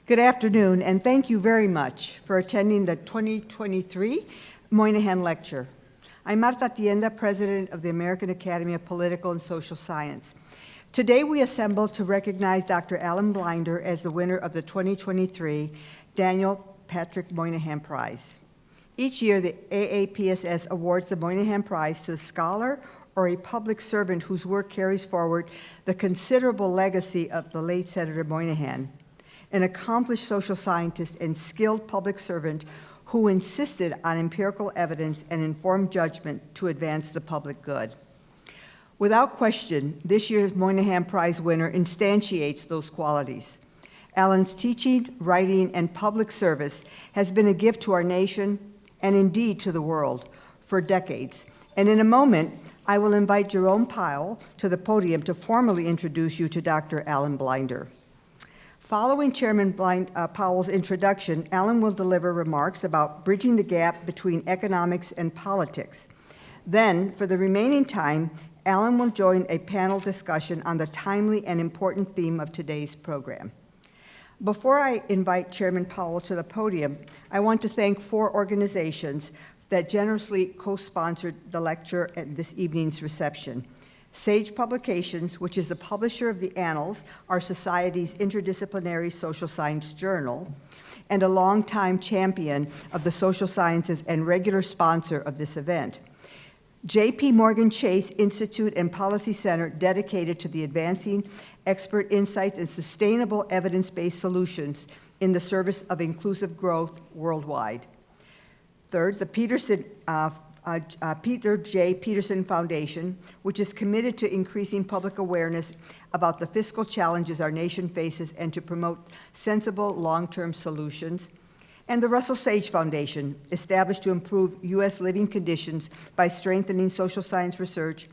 Good afternoon, and thank you very much for attending the 2023 Moynihan Lecture. I'm Marta Tienda, President of the American Academy of Political and Social Science. Today we assemble to recognize Dr. Alan Blinder as the winner of the 2023 Daniel Patrick Moynihan Prize. Each year, the AAPSS awards the Moynihan Prize to a scholar or a public servant whose work carries forward the considerable legacy of the late Senator Moynihan, an accomplished social scientist and skilled public servant who insisted on empirical evidence and informed judgment to advance the public good. Without question, this year's Moynihan Prize winner instantiates those qualities. Alan's teaching, writing, and public service has been a gift to our nation and indeed to the world for decades. And in a moment, I will invite Jerome Powell to the podium to formally introduce you to Dr. Alan Blinder. Following Chairman Powell's introduction, Alan will deliver remarks about bridging the gap between economics and politics. Then, for the remaining time, Alan will join a panel discussion on the timely and important theme of today's program. Before I invite Chairman Powell to the podium, I want to thank 4 organizations that generously co-sponsored the lecture at this evening's reception. SAGE Publications, which is the publisher of the Annals, our society's interdisciplinary social science journal, and a longtime champion of the social sciences and regular sponsor of this event. J.P. Morgan Chase Institute and Policy Center, dedicated to the advancing expert insights and sustainable evidence-based solutions in the service of inclusive growth worldwide. Third, the Peter J. Peterson Foundation, which is committed to increasing public awareness about the fiscal challenges our nation faces and to promote sensible long-term solutions. And the Russell Sage Foundation, established to improve U.S. living conditions by strengthening social science research,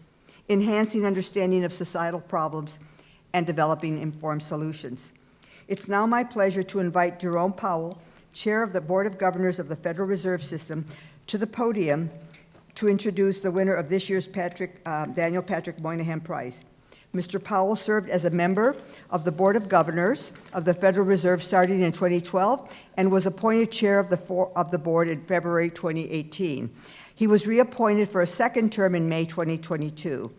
enhancing understanding of societal problems, and developing informed solutions. It's now my pleasure to invite Jerome Powell, Chair of the Board of Governors of the Federal Reserve System, to the podium to introduce the winner of this year's Daniel Patrick Moynihan Prize. Mr. Powell served as a member of the Board of Governors of the Federal Reserve starting in 2012 and was appointed chair of the board in February 2018. He was reappointed for a second term in May 2022.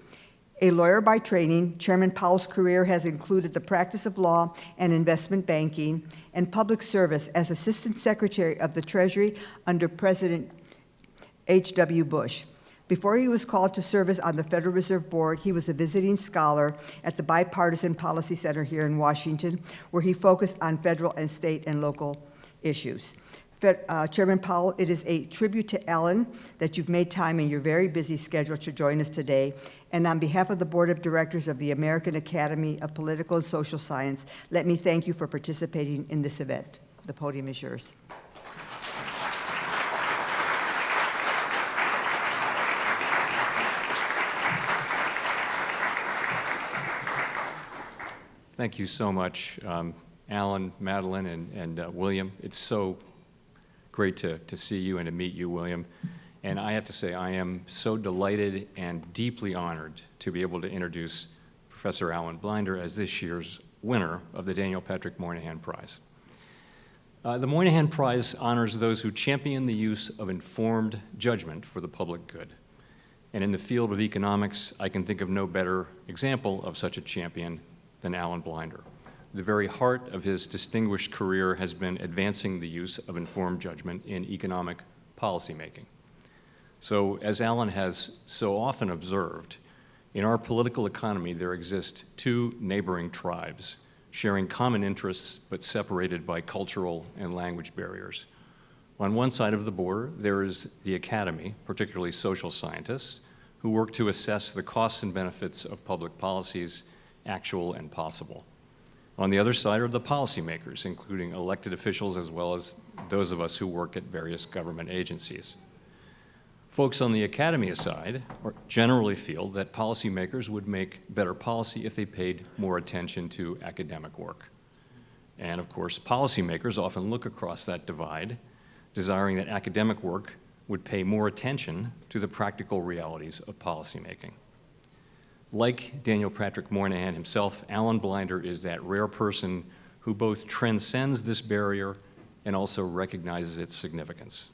A lawyer by training, Chairman Powell's career has included the practice of law and investment banking and public service as Assistant Secretary of the Treasury under President H.W. Bush. Before he was called to service on the Federal Reserve Board, he was a visiting scholar at the Bipartisan Policy Center here in Washington, where he focused on federal and state and local issues. Chairman Powell, it is a tribute to Alan that you've made time in your very busy schedule to join us today. And on behalf of the Board of Directors of the American Academy of Political and Social Science, let me thank you for participating in this event. The podium is yours. Thank you so much, Alan, Madeline, and William. It's so great to see you and to meet you, William. And I have to say, I am so delighted and deeply honored to be able to introduce Professor Alan Blinder as this year's winner of the Daniel Patrick Moynihan Prize. The Moynihan Prize honors those who champion the use of informed judgment for the public good. And in the field of economics, I can think of no better example of such a champion than Alan Blinder. The very heart of his distinguished career has been advancing the use of informed judgment in economic policymaking. So, as Alan has so often observed, in our political economy there exist 2 neighboring tribes sharing common interests but separated by cultural and language barriers. On one side of the border, there is the academy, particularly social scientists, who work to assess the costs and benefits of public policies, actual and possible. On the other side are the policymakers, including elected officials as well as those of us who work at various government agencies. Folks on the academy side generally feel that policymakers would make better policy if they paid more attention to academic work. And of course, policymakers often look across that divide, desiring that academic work would pay more attention to the practical realities of policymaking. Like Daniel Patrick Moynihan himself, Alan Blinder is that rare person who both transcends this barrier and also recognizes its significance.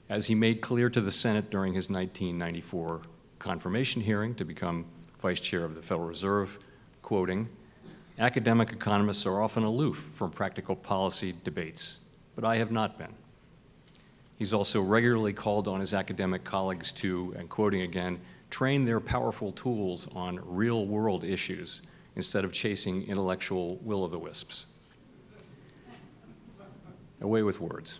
As he made clear to the Senate during his 1994 confirmation hearing to become vice chair of the Federal Reserve, quoting, "Academic economists are often aloof from practical policy debates, but I have not been." He's also regularly called on his academic colleagues to, and quoting again, "train their powerful tools on real-world issues instead of chasing intellectual will-o'-the-wisps." Away with words.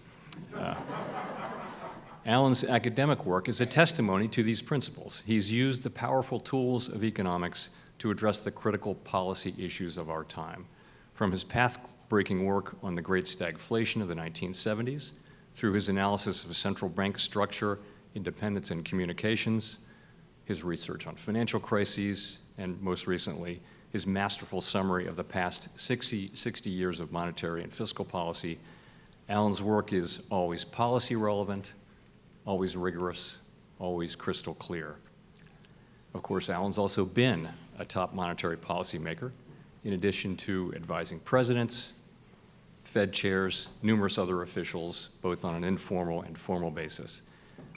Alan's academic work is a testimony to these principles. He's used the powerful tools of economics to address the critical policy issues of our time, from his path-breaking work on the great stagflation of the 1970s, through his analysis of central bank structure, independence, and communications, his research on financial crises, and most recently, his masterful summary of the past 60 years of monetary and fiscal policy. Alan's work is always policy relevant, always rigorous, always crystal clear. Of course, Alan's also been a top monetary policymaker, in addition to advising presidents, Fed chairs, numerous other officials, both on an informal and formal basis.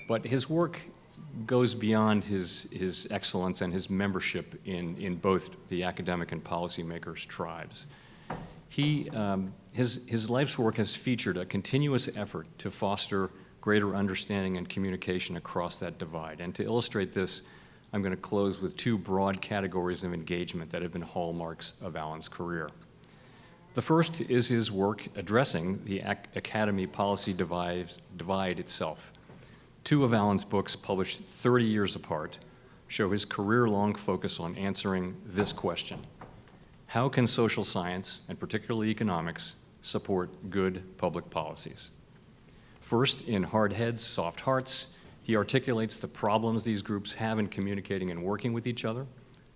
But his work goes beyond his excellence and his membership in both the academic and policymakers' tribes. His life's work has featured a continuous effort to foster greater understanding and communication across that divide. And to illustrate this, I'm going to close with two broad categories of engagement that have been hallmarks of Alan's career. The first is his work addressing the academy policy divide itself. Two of Alan's books, published 30 years apart, show his career-long focus on answering this question: how can social science, and particularly economics, support good public policies? First, in Hard Heads, Soft Hearts, he articulates the problems these groups have in communicating and working with each other.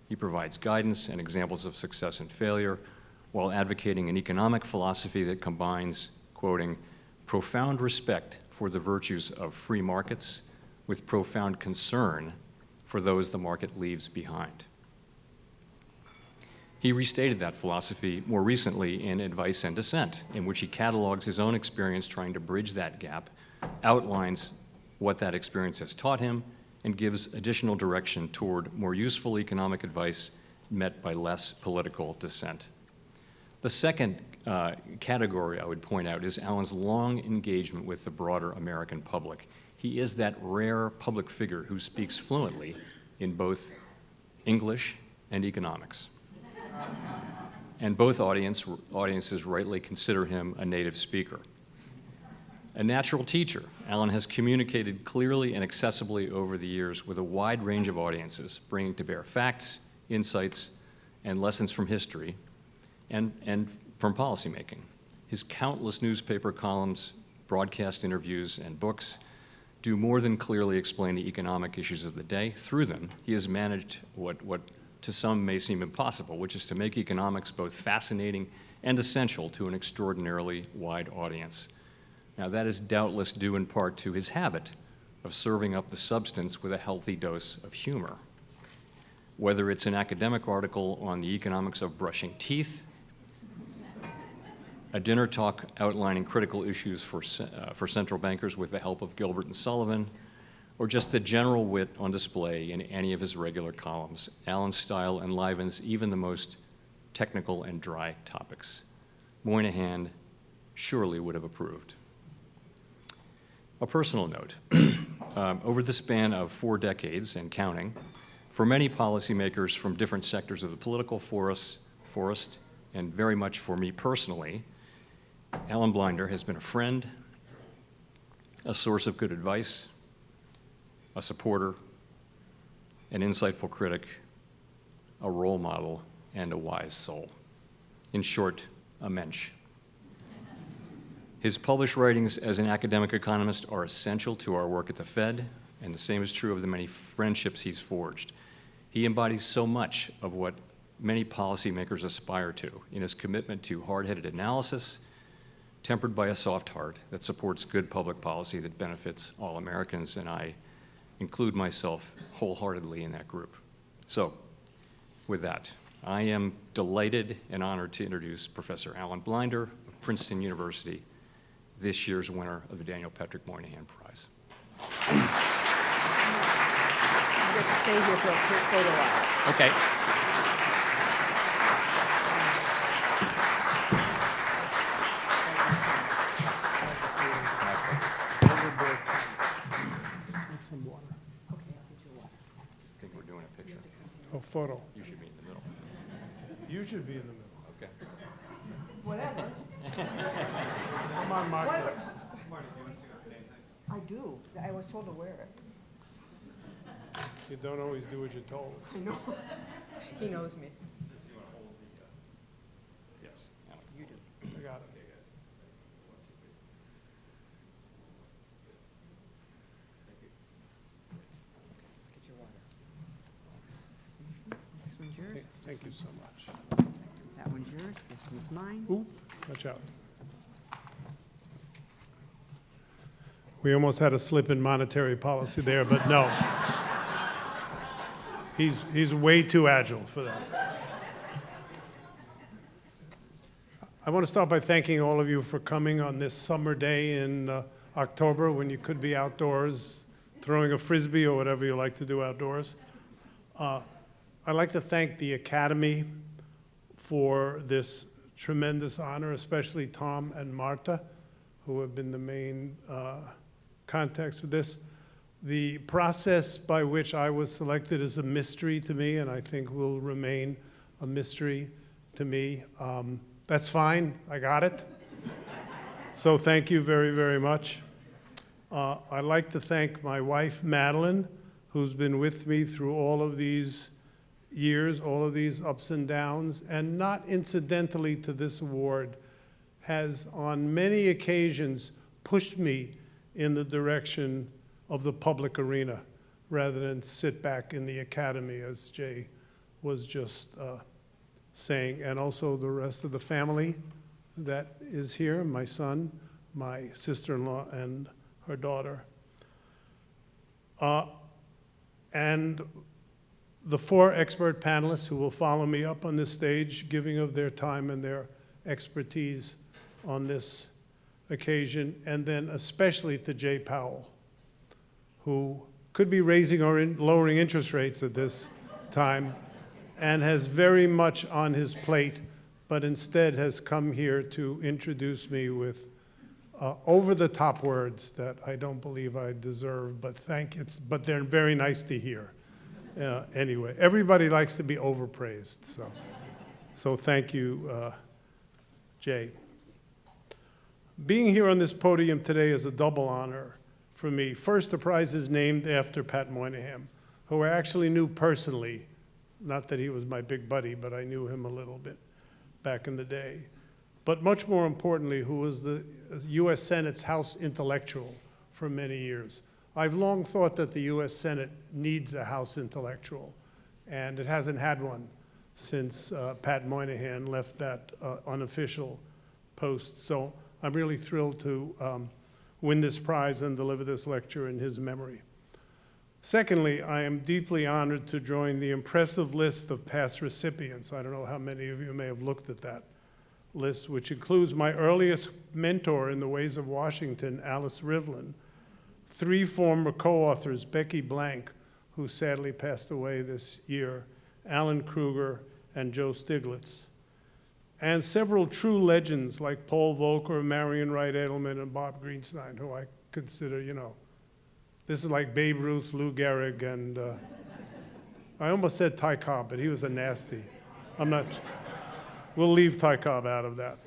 He provides guidance and examples of success and failure, while advocating an economic philosophy that combines, quoting, "profound respect for the virtues of free markets with profound concern for those the market leaves behind." He restated that philosophy more recently in Advice and Dissent, in which he catalogs his own experience trying to bridge that gap, outlines what that experience has taught him, and gives additional direction toward more useful economic advice met by less political dissent. The second category I would point out is Alan's long engagement with the broader American public. He is that rare public figure who speaks fluently in both English and economics. And both audiences rightly consider him a native speaker. A natural teacher, Alan has communicated clearly and accessibly over the years with a wide range of audiences, bringing to bear facts, insights, and lessons from history and from policymaking. His countless newspaper columns, broadcast interviews, and books do more than clearly explain the economic issues of the day. Through them, he has managed what to some may seem impossible, which is to make economics both fascinating and essential to an extraordinarily wide audience. Now, that is doubtless due in part to his habit of serving up the substance with a healthy dose of humor. Whether it's an academic article on the economics of brushing teeth, a dinner talk outlining critical issues for central bankers with the help of Gilbert and Sullivan, or just the general wit on display in any of his regular columns, Alan's style enlivens even the most technical and dry topics. Moynihan surely would have approved. A personal note, over the span of 4 decades and counting, for many policymakers from different sectors of the political forest, and very much for me personally, Alan Blinder has been a friend, a source of good advice, a supporter, an insightful critic, a role model, and a wise soul. In short, a mensch. His published writings as an academic economist are essential to our work at the Fed, and the same is true of the many friendships he's forged. He embodies so much of what many policymakers aspire to in his commitment to hard-headed analysis, tempered by a soft heart that supports good public policy that benefits all Americans, and I include myself wholeheartedly in that group. So, with that, I am delighted and honored to introduce Professor Alan Blinder of Princeton University, this year's winner of the Daniel Patrick Moynihan Prize. You get to stay here for a quick photo op. Okay. Need some water. Okay, I'll get you a water. I think we're doing a picture. Oh, photo. You should be in the middle. You should be in the middle. Okay. Whatever. Come on, Martha. Whatever. I do. I was told to wear it. You don't always do what you're told. I know. He knows me. Yes. Alan. You do. I got it. Get your water. This one's yours. Thank you so much. That one's yours. This one's mine. Ooh, watch out. We almost had a slip in monetary policy there, but no. He's way too agile for that. I want to start by thanking all of you for coming on this summer day in October when you could be outdoors throwing a frisbee or whatever you like to do outdoors. I'd like to thank the Academy for this tremendous honor, especially Tom and Marta, who have been the main contacts for this. The process by which I was selected is a mystery to me, and I think will remain a mystery to me. That's fine, I got it. So thank you very, very much. I'd like to thank my wife, Madeline, who's been with me through all of these years, all of these ups and downs, and not incidentally to this award, has on many occasions pushed me in the direction of the public arena rather than sit back in the academy, as Jay was just saying, and also the rest of the family that is here, my son, my sister-in-law, and her daughter. And the four expert panelists who will follow me up on this stage, giving of their time and their expertise on this occasion, and then especially to Jay Powell, who could be raising or lowering interest rates at this time and has very much on his plate, but instead has come here to introduce me with over-the-top words that I don't believe I deserve, but but they're very nice to hear. Anyway, everybody likes to be overpraised, so thank you, Jay. Being here on this podium today is a double honor for me. First, the prize is named after Pat Moynihan, who I actually knew personally. Not that he was my big buddy, but I knew him a little bit back in the day. But much more importantly, who was the US Senate's House intellectual for many years. I've long thought that the US Senate needs a House intellectual, and it hasn't had one since Pat Moynihan left that unofficial post. So I'm really thrilled to win this prize and deliver this lecture in his memory. Secondly, I am deeply honored to join the impressive list of past recipients. I don't know how many of you may have looked at that list, which includes my earliest mentor in the ways of Washington, Alice Rivlin, three former co-authors, Becky Blank, who sadly passed away this year, Alan Kruger, and Joe Stiglitz, and several true legends like Paul Volcker, Marion Wright Edelman, and Bob Greenstein, who I consider, this is like Babe Ruth, Lou Gehrig, and I almost said Ty Cobb, but he was a nasty. We'll leave Ty Cobb out of that.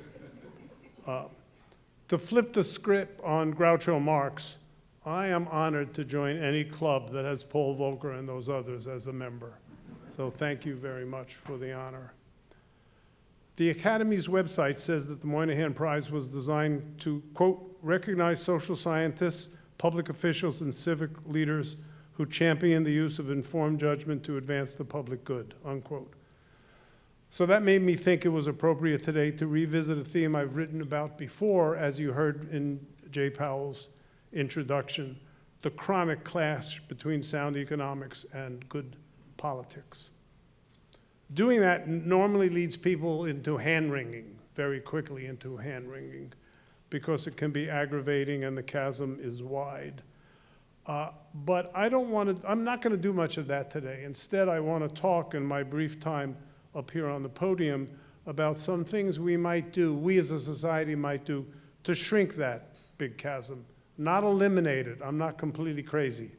To flip the script on Groucho Marx, I am honored to join any club that has Paul Volcker and those others as a member. So thank you very much for the honor. The Academy's website says that the Moynihan Prize was designed to, quote, recognize social scientists, public officials, and civic leaders who champion the use of informed judgment to advance the public good, unquote. So that made me think it was appropriate today to revisit a theme I've written about before, as you heard in Jay Powell's introduction, the chronic clash between sound economics and good politics. Doing that normally leads people into hand-wringing, very quickly into hand-wringing, because it can be aggravating and the chasm is wide. But I'm not going to do much of that today. Instead, I want to talk in my brief time up here on the podium about some things we might do, we as a society might do, to shrink that big chasm. Not eliminate it. I'm not completely crazy.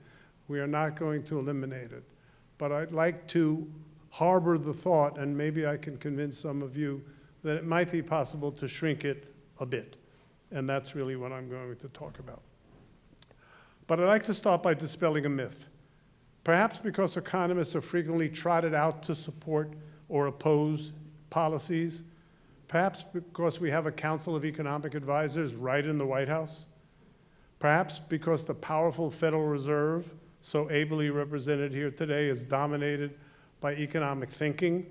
We are not going to eliminate it. But I'd like to harbor the thought, and maybe I can convince some of you, that it might be possible to shrink it a bit. And that's really what I'm going to talk about. But I'd like to start by dispelling a myth. Perhaps because economists are frequently trotted out to support or oppose policies, perhaps because we have a Council of Economic Advisors right in the White House, perhaps because the powerful Federal Reserve, so ably represented here today, is dominated by economic thinking.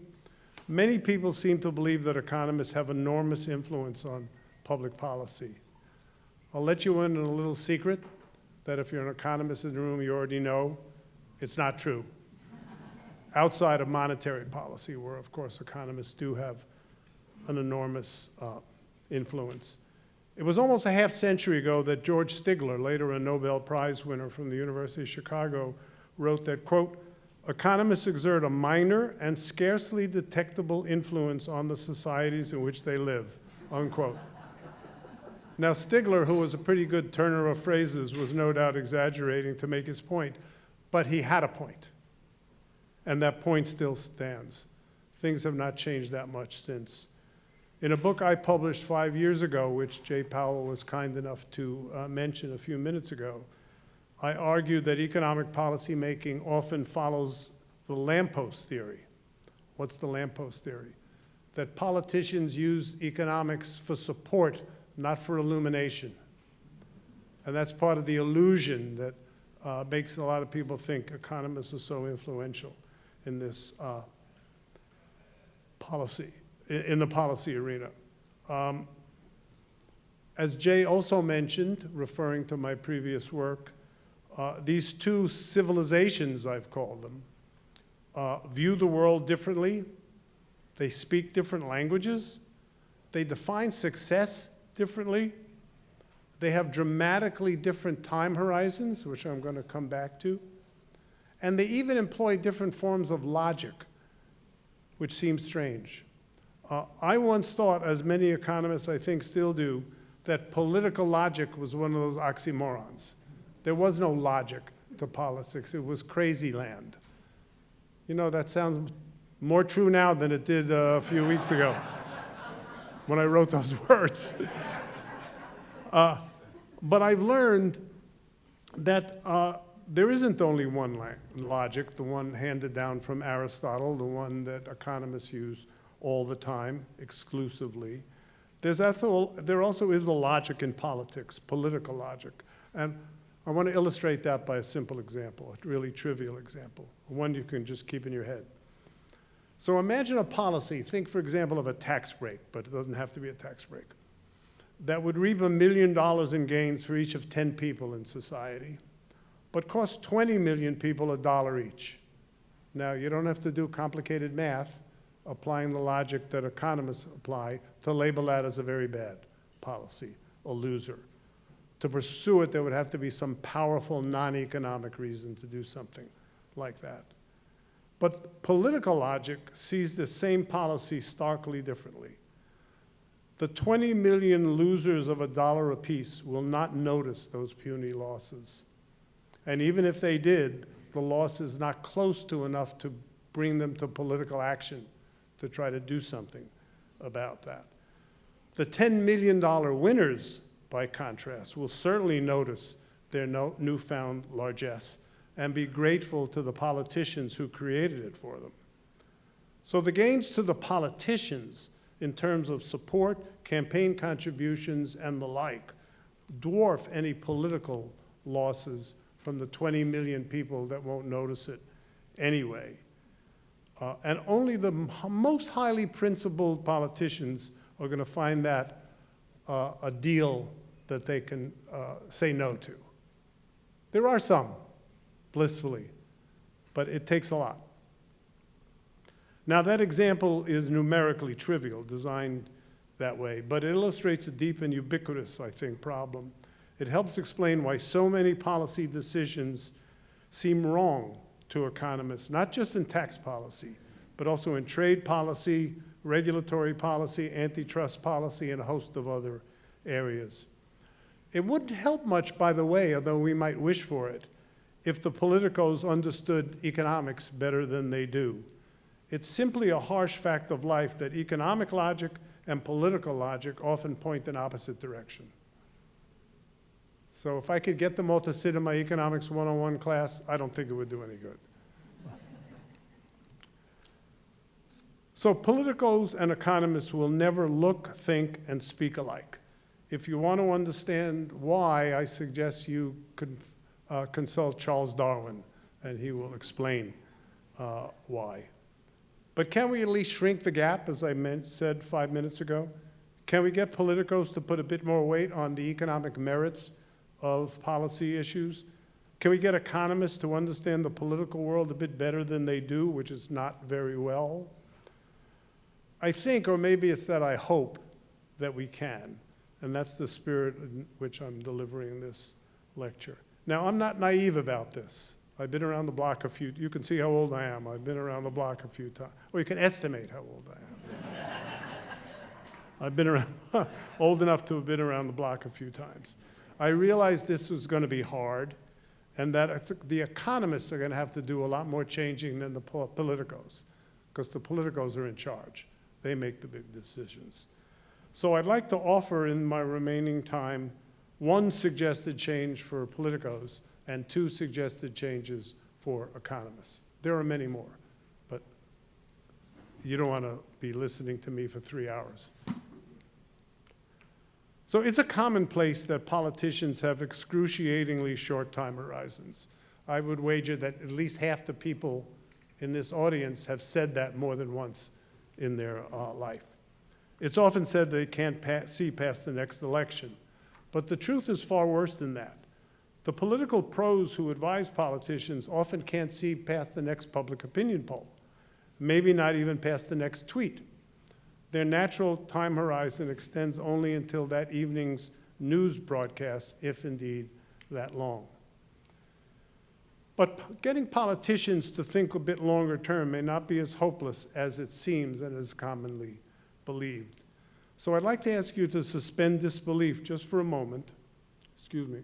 Many people seem to believe that economists have enormous influence on public policy. I'll let you in on a little secret that if you're an economist in the room, you already know it's not true. Outside of monetary policy, where of course economists do have an enormous influence. It was almost a half century ago that George Stigler, later a Nobel Prize winner from the University of Chicago, wrote that, quote, "Economists exert a minor and scarcely detectable influence on the societies in which they live," unquote. Now, Stigler, who was a pretty good turner of phrases, was no doubt exaggerating to make his point, but he had a point. And that point still stands. Things have not changed that much since. In a book I published 5 years ago, which Jay Powell was kind enough to mention a few minutes ago, I argued that economic policy making often follows the lamppost theory. What's the lamppost theory? That politicians use economics for support, not for illumination. And that's part of the illusion that makes a lot of people think economists are so influential in this policy, in the policy arena. As Jay also mentioned, referring to my previous work, these two civilizations, I've called them, view the world differently. They speak different languages. They define success differently. They have dramatically different time horizons, which I'm going to come back to. And they even employ different forms of logic, which seems strange. I once thought, as many economists I think still do, that political logic was one of those oxymorons. There was no logic to politics. It was crazy land. You know, that sounds more true now than it did a few weeks ago when I wrote those words. But I've learned that there isn't only one logic, the one handed down from Aristotle, the one that economists use all the time, exclusively. There also is a logic in politics, political logic. And I want to illustrate that by a simple example, a really trivial example, one you can just keep in your head. So imagine a policy, think for example of a tax break, but it doesn't have to be a tax break, that would reap $1 million in gains for each of 10 people in society, but cost 20 million people $1 each. Now, you don't have to do complicated math, applying the logic that economists apply to label that as a very bad policy, a loser. To pursue it, there would have to be some powerful non-economic reason to do something like that. But political logic sees the same policy starkly differently. The 20 million losers of $1 apiece will not notice those puny losses. And even if they did, the loss is not close to enough to bring them to political action to try to do something about that. The $10 million winners, by contrast, will certainly notice their newfound largesse and be grateful to the politicians who created it for them. So the gains to the politicians in terms of support, campaign contributions, and the like, dwarf any political losses from the 20 million people that won't notice it anyway. And only the most highly principled politicians are going to find that a deal that they can say no to. There are some, blissfully, but it takes a lot. Now, that example is numerically trivial, designed that way, but it illustrates a deep and ubiquitous, I think, problem. It helps explain why so many policy decisions seem wrong to economists, not just in tax policy, but also in trade policy, regulatory policy, antitrust policy, and a host of other areas. It wouldn't help much, by the way, although we might wish for it, if the politicos understood economics better than they do. It's simply a harsh fact of life that economic logic and political logic often point in opposite direction. So if I could get them all to sit in my Economics 101 class, I don't think it would do any good. So politicos and economists will never look, think, and speak alike. If you want to understand why, I suggest you consult Charles Darwin, and he will explain why. But can we at least shrink the gap, as I said 5 minutes ago? Can we get politicos to put a bit more weight on the economic merits of policy issues? Can we get economists to understand the political world a bit better than they do, which is not very well? I think, or maybe it's that I hope, that we can. And that's the spirit in which I'm delivering this lecture. Now, I'm not naive about this. I've been around the block a few, you can see how old I am. I've been around the block a few times. Or you can estimate how old I am. I've been around, old enough to have been around the block a few times. I realized this was going to be hard, and that the economists are going to have to do a lot more changing than the politicos, because the politicos are in charge. They make the big decisions. So I'd like to offer in my remaining time one suggested change for politicos and two suggested changes for economists. There are many more, but you don't want to be listening to me for 3 hours. So it's a commonplace that politicians have excruciatingly short time horizons. I would wager that at least half the people in this audience have said that more than once in their life. It's often said they can't see past the next election, but the truth is far worse than that. The political pros who advise politicians often can't see past the next public opinion poll, maybe not even past the next tweet. Their natural time horizon extends only until that evening's news broadcast, if indeed that long. But getting politicians to think a bit longer term may not be as hopeless as it seems and is commonly believed. So I'd like to ask you to suspend disbelief just for a moment, excuse me,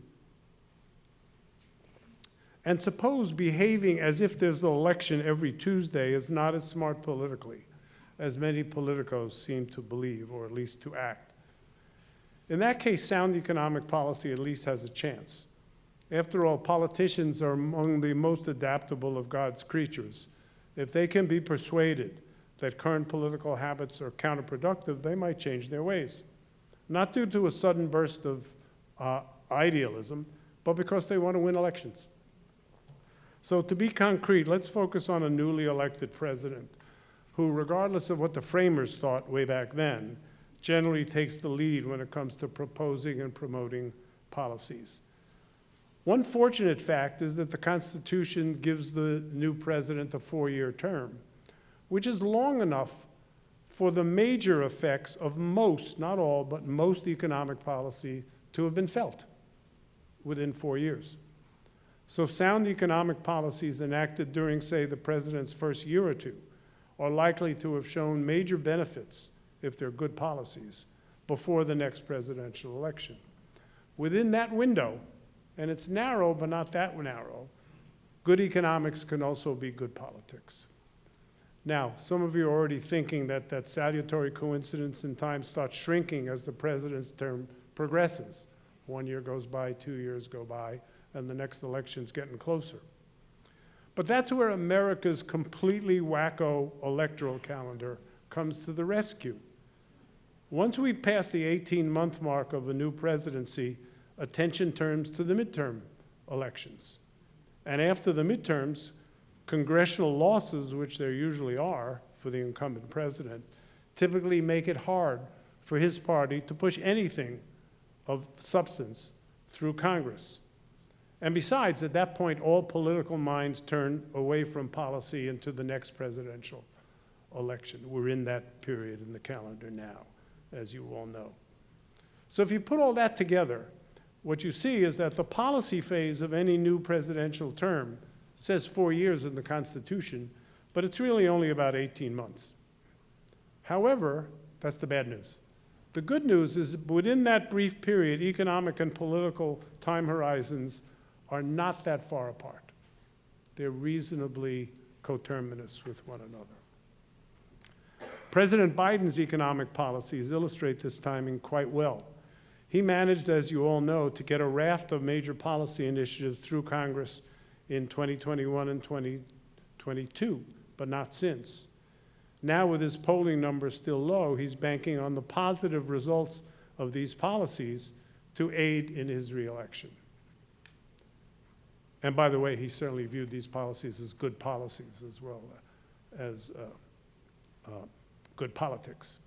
and suppose behaving as if there's an election every Tuesday is not as smart politically as many politicos seem to believe, or at least to act. In that case, sound economic policy at least has a chance. After all, politicians are among the most adaptable of God's creatures. If they can be persuaded that current political habits are counterproductive, they might change their ways. Not due to a sudden burst of idealism, but because they want to win elections. So to be concrete, let's focus on a newly elected president who, regardless of what the framers thought way back then, generally takes the lead when it comes to proposing and promoting policies. One fortunate fact is that the Constitution gives the new president a 4-year term, which is long enough for the major effects of most, not all, but most economic policy to have been felt within 4 years. So sound economic policies enacted during, say, the president's first year or two are likely to have shown major benefits, if they're good policies, before the next presidential election. Within that window, and it's narrow but not that narrow, good economics can also be good politics. Now, some of you are already thinking that that salutary coincidence in time starts shrinking as the president's term progresses. 1 year goes by, 2 years go by, and the next election's getting closer. But that's where America's completely wacko electoral calendar comes to the rescue. Once we pass the 18-month mark of a new presidency, attention turns to the midterm elections. And after the midterms, congressional losses, which there usually are for the incumbent president, typically make it hard for his party to push anything of substance through Congress. And besides, at that point, all political minds turn away from policy into the next presidential election. We're in that period in the calendar now, as you all know. So if you put all that together, what you see is that the policy phase of any new presidential term says 4 years in the Constitution, but it's really only about 18 months. However, that's the bad news. The good news is within that brief period, economic and political time horizons are not that far apart. They're reasonably coterminous with one another. President Biden's economic policies illustrate this timing quite well. He managed, as you all know, to get a raft of major policy initiatives through Congress in 2021 and 2022, but not since. Now, with his polling numbers still low, he's banking on the positive results of these policies to aid in his reelection. And by the way, he certainly viewed these policies as good policies as well as good politics.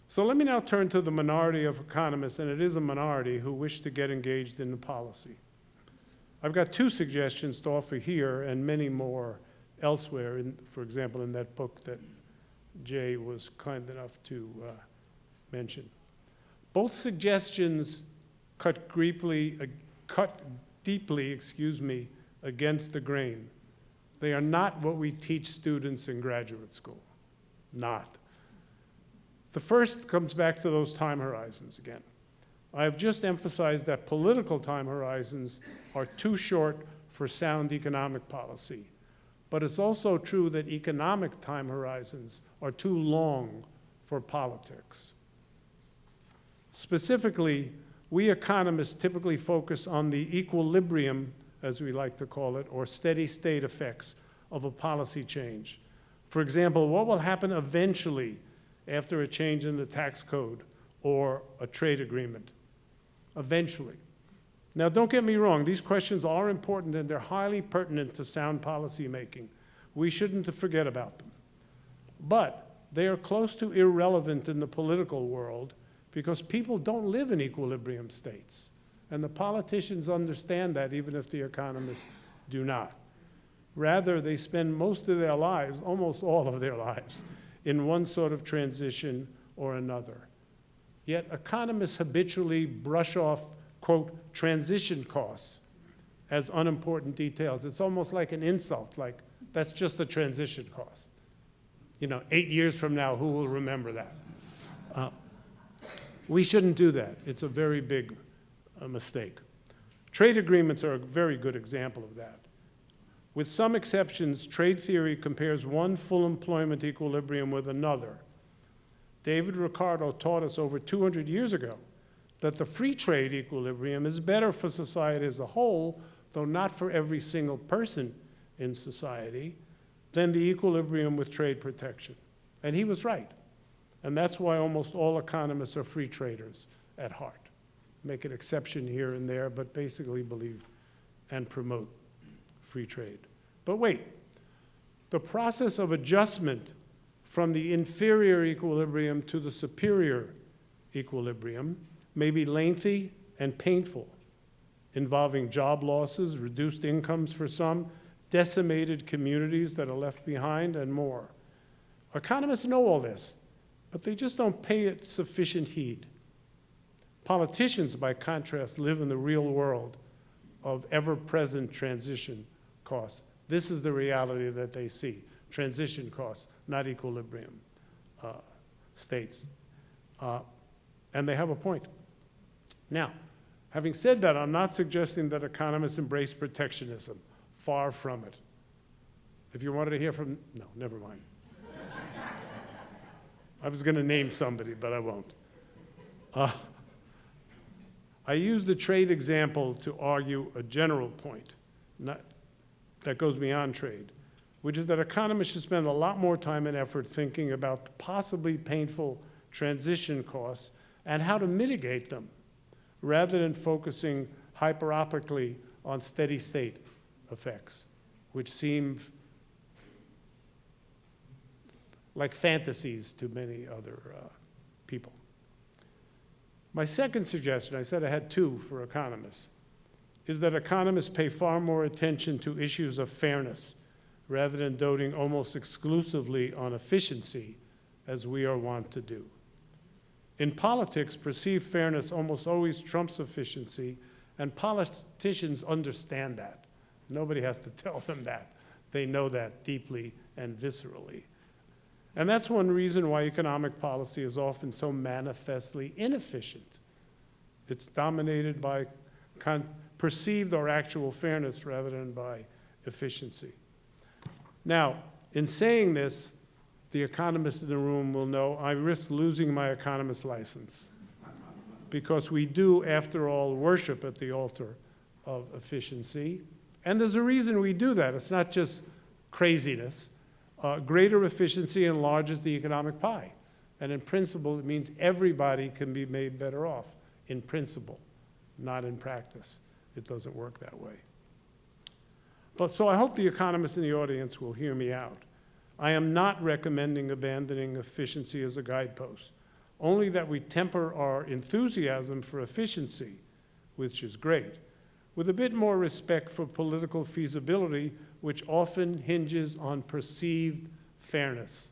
So let me now turn to the minority of economists, and it is a minority, who wish to get engaged in the policy. I've got 2 suggestions to offer here and many more elsewhere, for example, in that book that Jay was kind enough to mention. Both suggestions cut deeply, against the grain. They are not what we teach students in graduate school. Not. The first comes back to those time horizons again. I have just emphasized that political time horizons are too short for sound economic policy. But it's also true that economic time horizons are too long for politics. Specifically, we economists typically focus on the equilibrium, as we like to call it, or steady state effects of a policy change. For example, what will happen eventually after a change in the tax code or a trade agreement? Eventually. Now, don't get me wrong, these questions are important and they're highly pertinent to sound policy making. We shouldn't forget about them. But they are close to irrelevant in the political world because people don't live in equilibrium states. And the politicians understand that, even if the economists do not. Rather, they spend most of their lives, almost all of their lives, in one sort of transition or another. Yet economists habitually brush off, quote, transition costs as unimportant details. It's almost like an insult, like, that's just a transition cost. 8 years from now, who will remember that? We shouldn't do that. It's a very big mistake. Trade agreements are a very good example of that. With some exceptions, trade theory compares one full employment equilibrium with another. David Ricardo taught us over 200 years ago that the free trade equilibrium is better for society as a whole, though not for every single person in society, than the equilibrium with trade protection. And he was right. And that's why almost all economists are free traders at heart. Make an exception here and there, but basically believe and promote free trade. But wait, the process of adjustment from the inferior equilibrium to the superior equilibrium may be lengthy and painful, involving job losses, reduced incomes for some, decimated communities that are left behind, and more. Economists know all this, but they just don't pay it sufficient heed. Politicians, by contrast, live in the real world of ever-present transition costs. This is the reality that they see, transition costs, not equilibrium states. And they have a point. Now, having said that, I'm not suggesting that economists embrace protectionism. Far from it. If you wanted to hear from, no, never mind. I was going to name somebody, but I won't. I used the trade example to argue a general point that goes beyond trade, which is that economists should spend a lot more time and effort thinking about the possibly painful transition costs and how to mitigate them, rather than focusing hyperopically on steady state effects, which seem like fantasies to many other people. My second suggestion, I said I had 2 for economists, is that economists pay far more attention to issues of fairness rather than doting almost exclusively on efficiency, as we are wont to do. In politics, perceived fairness almost always trumps efficiency, and politicians understand that. Nobody has to tell them that. They know that deeply and viscerally. And that's one reason why economic policy is often so manifestly inefficient. It's dominated by perceived or actual fairness rather than by efficiency. Now, in saying this, the economists in the room will know I risk losing my economist license, because we do, after all, worship at the altar of efficiency. And there's a reason we do that. It's not just craziness. Greater efficiency enlarges the economic pie. And in principle, it means everybody can be made better off, in principle, not in practice. It doesn't work that way. But so I hope the economists in the audience will hear me out. I am not recommending abandoning efficiency as a guidepost, only that we temper our enthusiasm for efficiency, which is great, with a bit more respect for political feasibility, which often hinges on perceived fairness.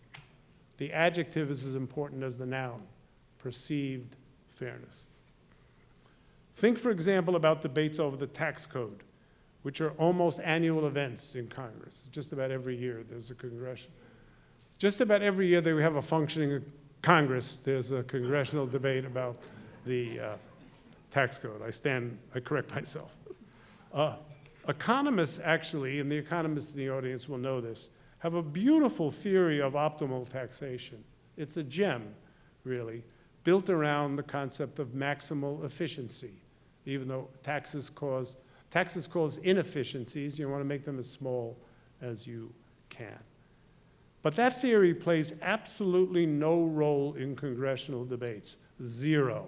The adjective is as important as the noun, perceived fairness. Think, for example, about debates over the tax code, which are almost annual events in Congress. Just about every year there's a congressional. Just about every year that we have a functioning Congress, there's a congressional debate about the tax code. I correct myself. Economists actually, and the economists in the audience will know this, have a beautiful theory of optimal taxation. It's a gem, really, built around the concept of maximal efficiency. Even though taxes cause inefficiencies, you want to make them as small as you can. But that theory plays absolutely no role in congressional debates. Zero.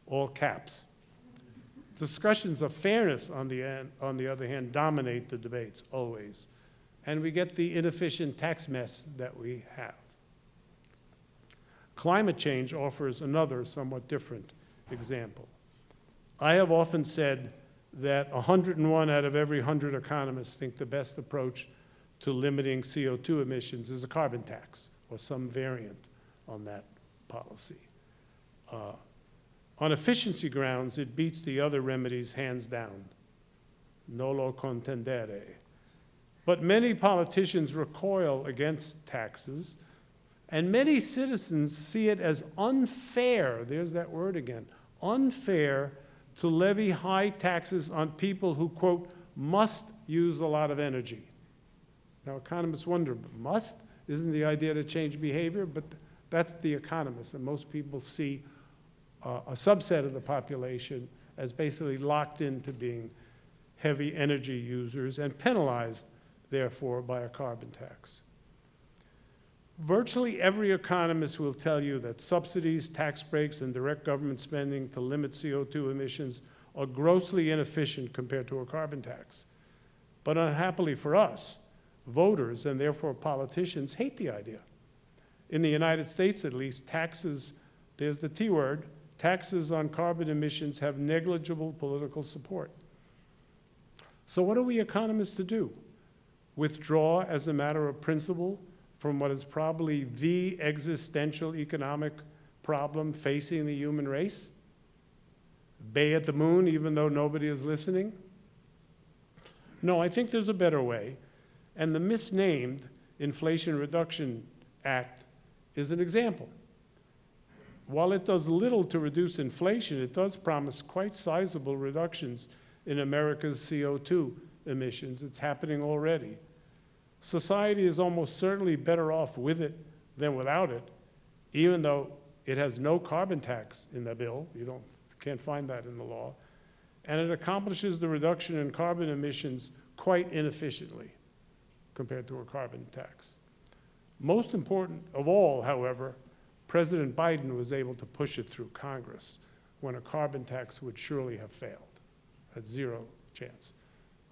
All caps. Discussions of fairness, on the other hand, dominate the debates, always. And we get the inefficient tax mess that we have. Climate change offers another somewhat different example. I have often said that 101 out of every 100 economists think the best approach to limiting CO2 emissions is a carbon tax or some variant on that policy. On efficiency grounds, it beats the other remedies hands down. Nolo contendere. But many politicians recoil against taxes, and many citizens see it as unfair, there's that word again, unfair to levy high taxes on people who, quote, must use a lot of energy. Now, economists wonder, must? Isn't the idea to change behavior? But that's the economists, and most people see a subset of the population as basically locked into being heavy energy users and penalized, therefore, by a carbon tax. Virtually every economist will tell you that subsidies, tax breaks, and direct government spending to limit CO2 emissions are grossly inefficient compared to a carbon tax. But unhappily for us, voters, and therefore politicians, hate the idea. In the United States, at least, taxes, there's the T word, taxes on carbon emissions have negligible political support. So what are we economists to do? Withdraw as a matter of principle from what is probably the existential economic problem facing the human race? Bay at the moon even though nobody is listening? No, I think there's a better way. And the misnamed Inflation Reduction Act is an example. While it does little to reduce inflation, it does promise quite sizable reductions in America's CO2 emissions. It's happening already. Society is almost certainly better off with it than without it, even though it has no carbon tax in the bill. You can't find that in the law. And it accomplishes the reduction in carbon emissions quite inefficiently compared to a carbon tax. Most important of all, however, President Biden was able to push it through Congress when a carbon tax would surely have failed, had zero chance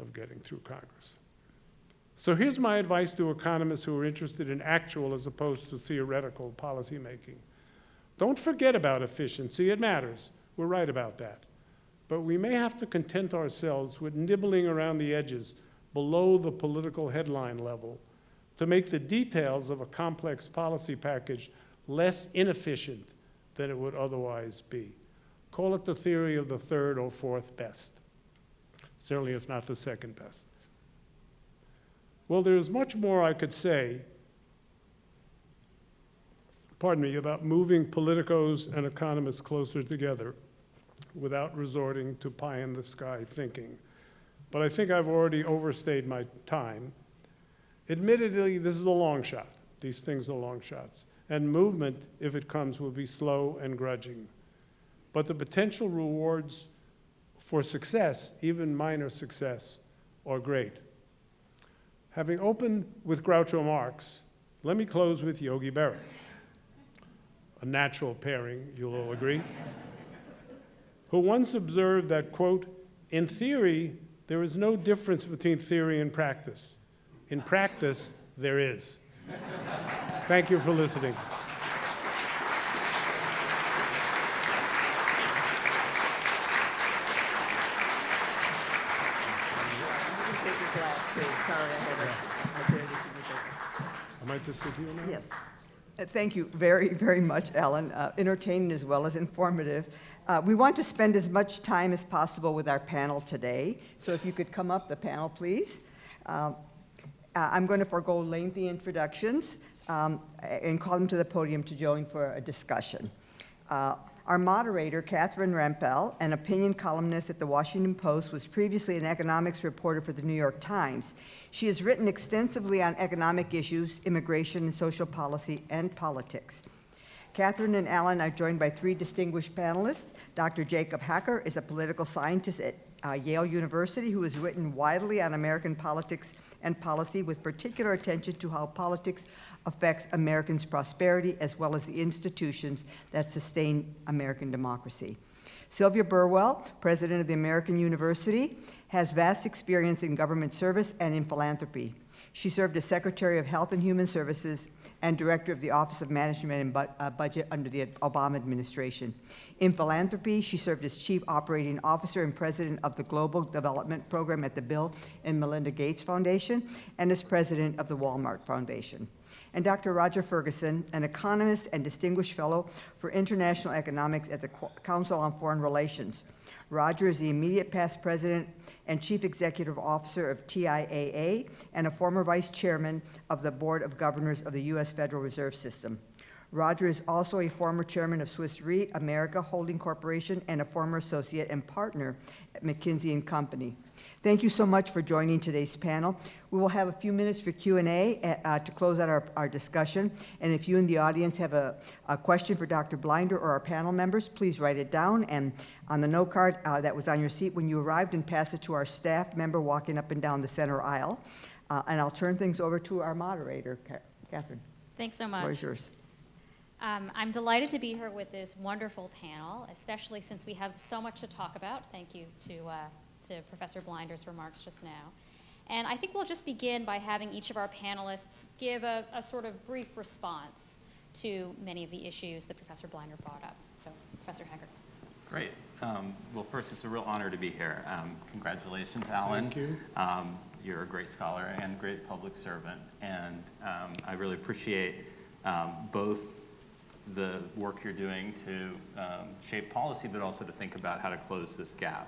of getting through Congress. So here's my advice to economists who are interested in actual as opposed to theoretical policymaking. Don't forget about efficiency, it matters. We're right about that. But we may have to content ourselves with nibbling around the edges below the political headline level to make the details of a complex policy package less inefficient than it would otherwise be. Call it the theory of the third or fourth best. Certainly it's not the second best. Well, there's much more I could say, about moving politicos and economists closer together without resorting to pie-in-the-sky thinking. But I think I've already overstayed my time. Admittedly, this is a long shot. These things are long shots. And movement, if it comes, will be slow and grudging. But the potential rewards for success, even minor success, are great. Having opened with Groucho Marx, let me close with Yogi Berra. A natural pairing, you'll all agree, who once observed that, quote, in theory, there is no difference between theory and practice. In practice, there is. Thank you for listening. Am I to sit here now? Yes. Thank you very, very much, Alan. Entertaining as well as informative. We want to spend as much time as possible with our panel today. So if you could come up, the panel, please. I'm going to forego lengthy introductions and call them to the podium to join for a discussion. Our moderator, Catherine Rampell, an opinion columnist at the Washington Post, was previously an economics reporter for the New York Times. She has written extensively on economic issues, immigration and social policy, and politics. Catherine and Alan are joined by three distinguished panelists. Dr. Jacob Hacker is a political scientist at Yale University who has written widely on American politics and policy, with particular attention to how politics affects Americans' prosperity as well as the institutions that sustain American democracy. Sylvia Burwell, president of the American University, has vast experience in government service and in philanthropy. She served as Secretary of Health and Human Services and Director of the Office of Management and Budget under the Obama administration. In philanthropy, she served as Chief Operating Officer and President of the Global Development Program at the Bill and Melinda Gates Foundation and as President of the Walmart Foundation. And Dr. Roger Ferguson, an economist and distinguished fellow for international economics at the Council on Foreign Relations. Roger is the immediate past president and chief executive officer of TIAA and a former vice chairman of the Board of Governors of the U.S. Federal Reserve System. Roger is also a former chairman of Swiss Re America Holding Corporation and a former associate and partner at McKinsey & Company. Thank you so much for joining today's panel. We will have a few minutes for Q&A to close out our discussion. And if you in the audience have a question for Dr. Blinder or our panel members, please write it down and on the note card that was on your seat when you arrived, and pass it to our staff member walking up and down the center aisle. And I'll turn things over to our moderator, Catherine. Thanks so The floor much. is yours. I'm delighted to be here with this wonderful panel, especially since we have so much to talk about. Thank you to Professor Blinder's remarks just now. And I think we'll just begin by having each of our panelists give a sort of brief response to many of the issues that Professor Blinder brought up. So, Professor Hacker. Great. Well, first, it's a real honor to be here. Congratulations, Alan. Thank you. You're a great scholar and great public servant, and I really appreciate both the work you're doing to shape policy, but also to think about how to close this gap.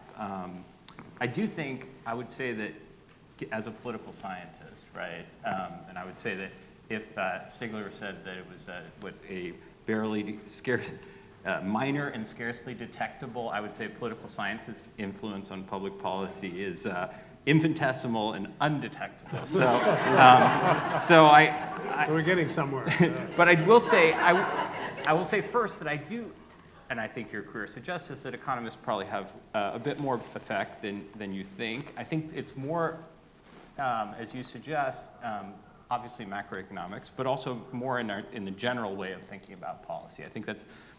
I do think, I would say that as a political scientist, right, and I would say that if Stigler said that it was a barely scarce, minor and scarcely detectable, I would say political science's influence on public policy is infinitesimal and undetectable. So, so We're getting somewhere. but I will say, I will say first that I do, and I think your career suggests this, that economists probably have a bit more effect than you think. I think it's more, as you suggest, obviously macroeconomics, but also more in the general way of thinking about policy. I think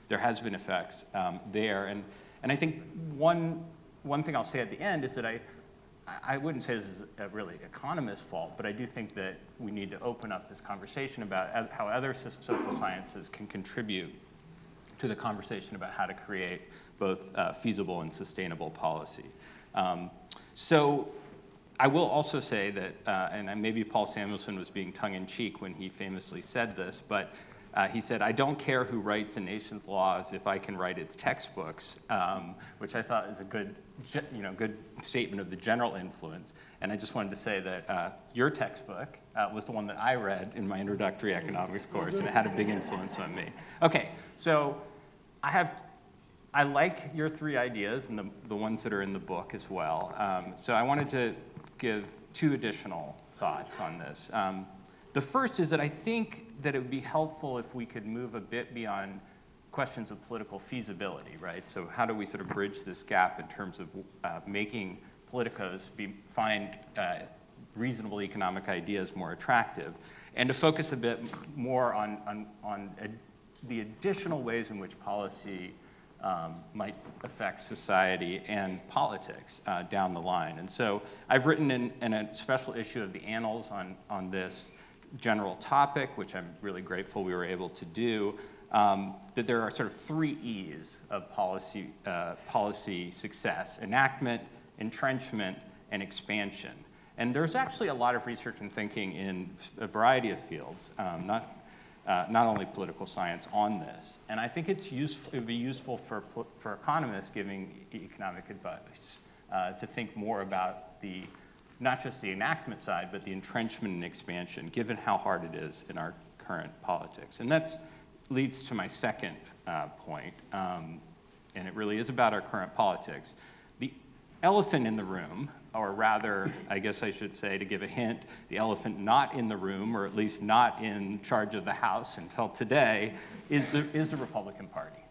there has been effects there, and I think one thing I'll say at the end is that I wouldn't say this is a really economist's fault, but I do think that we need to open up this conversation about how other social sciences can contribute to the conversation about how to create both feasible and sustainable policy. So I will also say that, and maybe Paul Samuelson was being tongue-in-cheek when he famously said this, but he said, "I don't care who writes a nation's laws if I can write its textbooks," which I thought is a good statement of the general influence. And I just wanted to say that your textbook was the one that I read in my introductory economics course, and it had a big influence on me. Okay, so I like your 3 ideas and the ones that are in the book as well. So I wanted to give 2 additional thoughts on this. The first is that I think that it would be helpful if we could move a bit beyond questions of political feasibility, right? So how do we sort of bridge this gap in terms of making politicos find reasonable economic ideas more attractive, and to focus a bit more on the additional ways in which policy might affect society and politics down the line. And so I've written in a special issue of the Annals on this general topic, which I'm really grateful we were able to do, that there are sort of 3 E's of policy success: enactment, entrenchment, and expansion. And there's actually a lot of research and thinking in a variety of fields, not only political science, on this. And I think it would be useful for economists giving economic advice to think more about not just the enactment side, but the entrenchment and expansion, given how hard it is in our current politics. And that leads to my second point, and it really is about our current politics. The elephant in the room, or rather, I guess I should say, to give a hint, the elephant not in the room, or at least not in charge of the House until today, is the Republican Party.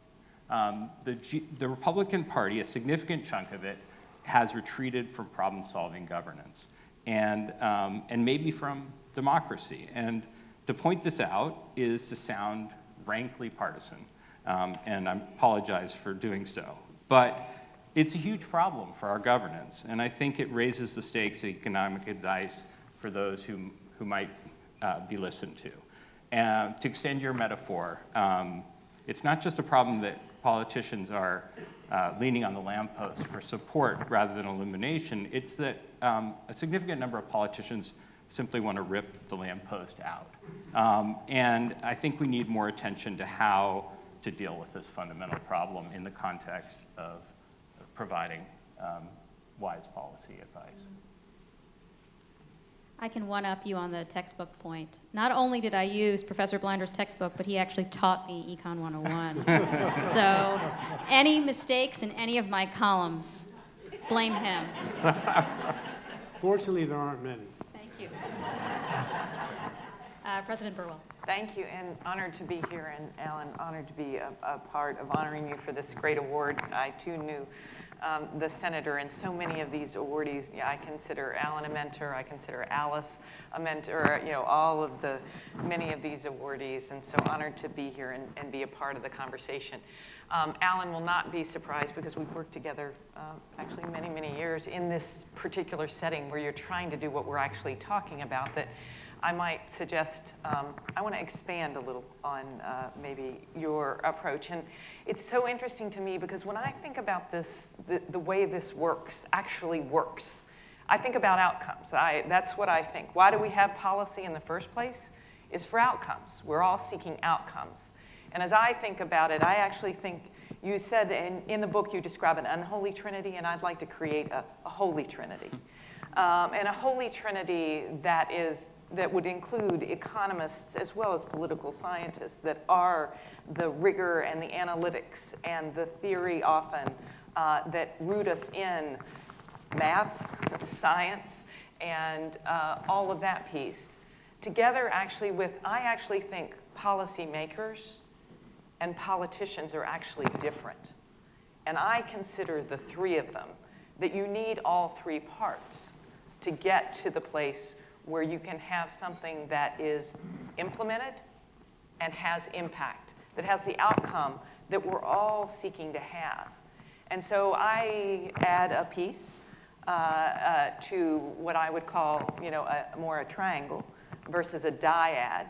The Republican Party, a significant chunk of it, has retreated from problem-solving governance, and maybe from democracy. And to point this out is to sound rankly partisan, and I apologize for doing so. But it's a huge problem for our governance, and I think it raises the stakes of economic advice for those who might be listened to. And to extend your metaphor, it's not just a problem that politicians are leaning on the lamppost for support rather than illumination. It's that a significant number of politicians simply want to rip the lamppost out. And I think we need more attention to how to deal with this fundamental problem in the context of providing wise policy advice. I can one-up you on the textbook point. Not only did I use Professor Blinder's textbook, but he actually taught me Econ 101. So any mistakes in any of my columns, blame him. Fortunately, there aren't many. Thank you. President Burwell. Thank you, and honored to be here, and Alan, honored to be a part of honoring you for this great award. I, too, knew the senator, and so many of these awardees, I consider Alan a mentor, I consider Alice a mentor, many of these awardees, and so honored to be here and be a part of the conversation. Alan will not be surprised because we've worked together actually many, many years in this particular setting where you're trying to do what we're actually talking about, that I might suggest, I want to expand a little on maybe your approach. And it's so interesting to me because when I think about this, the way this actually works, I think about outcomes. That's what I think. Why do we have policy in the first place? Is for outcomes. We're all seeking outcomes. And as I think about it, I actually think, you said in the book you describe an unholy trinity, and I'd like to create a holy trinity. And a holy trinity that would include economists as well as political scientists that are the rigor and the analytics and the theory often that root us in math, science, and all of that piece. Together actually I actually think policymakers and politicians are actually different. And I consider the 3 of them, that you need all 3 parts to get to the place where you can have something that is implemented and has impact, that has the outcome that we're all seeking to have. And so I add a piece to what I would call, more a triangle versus a dyad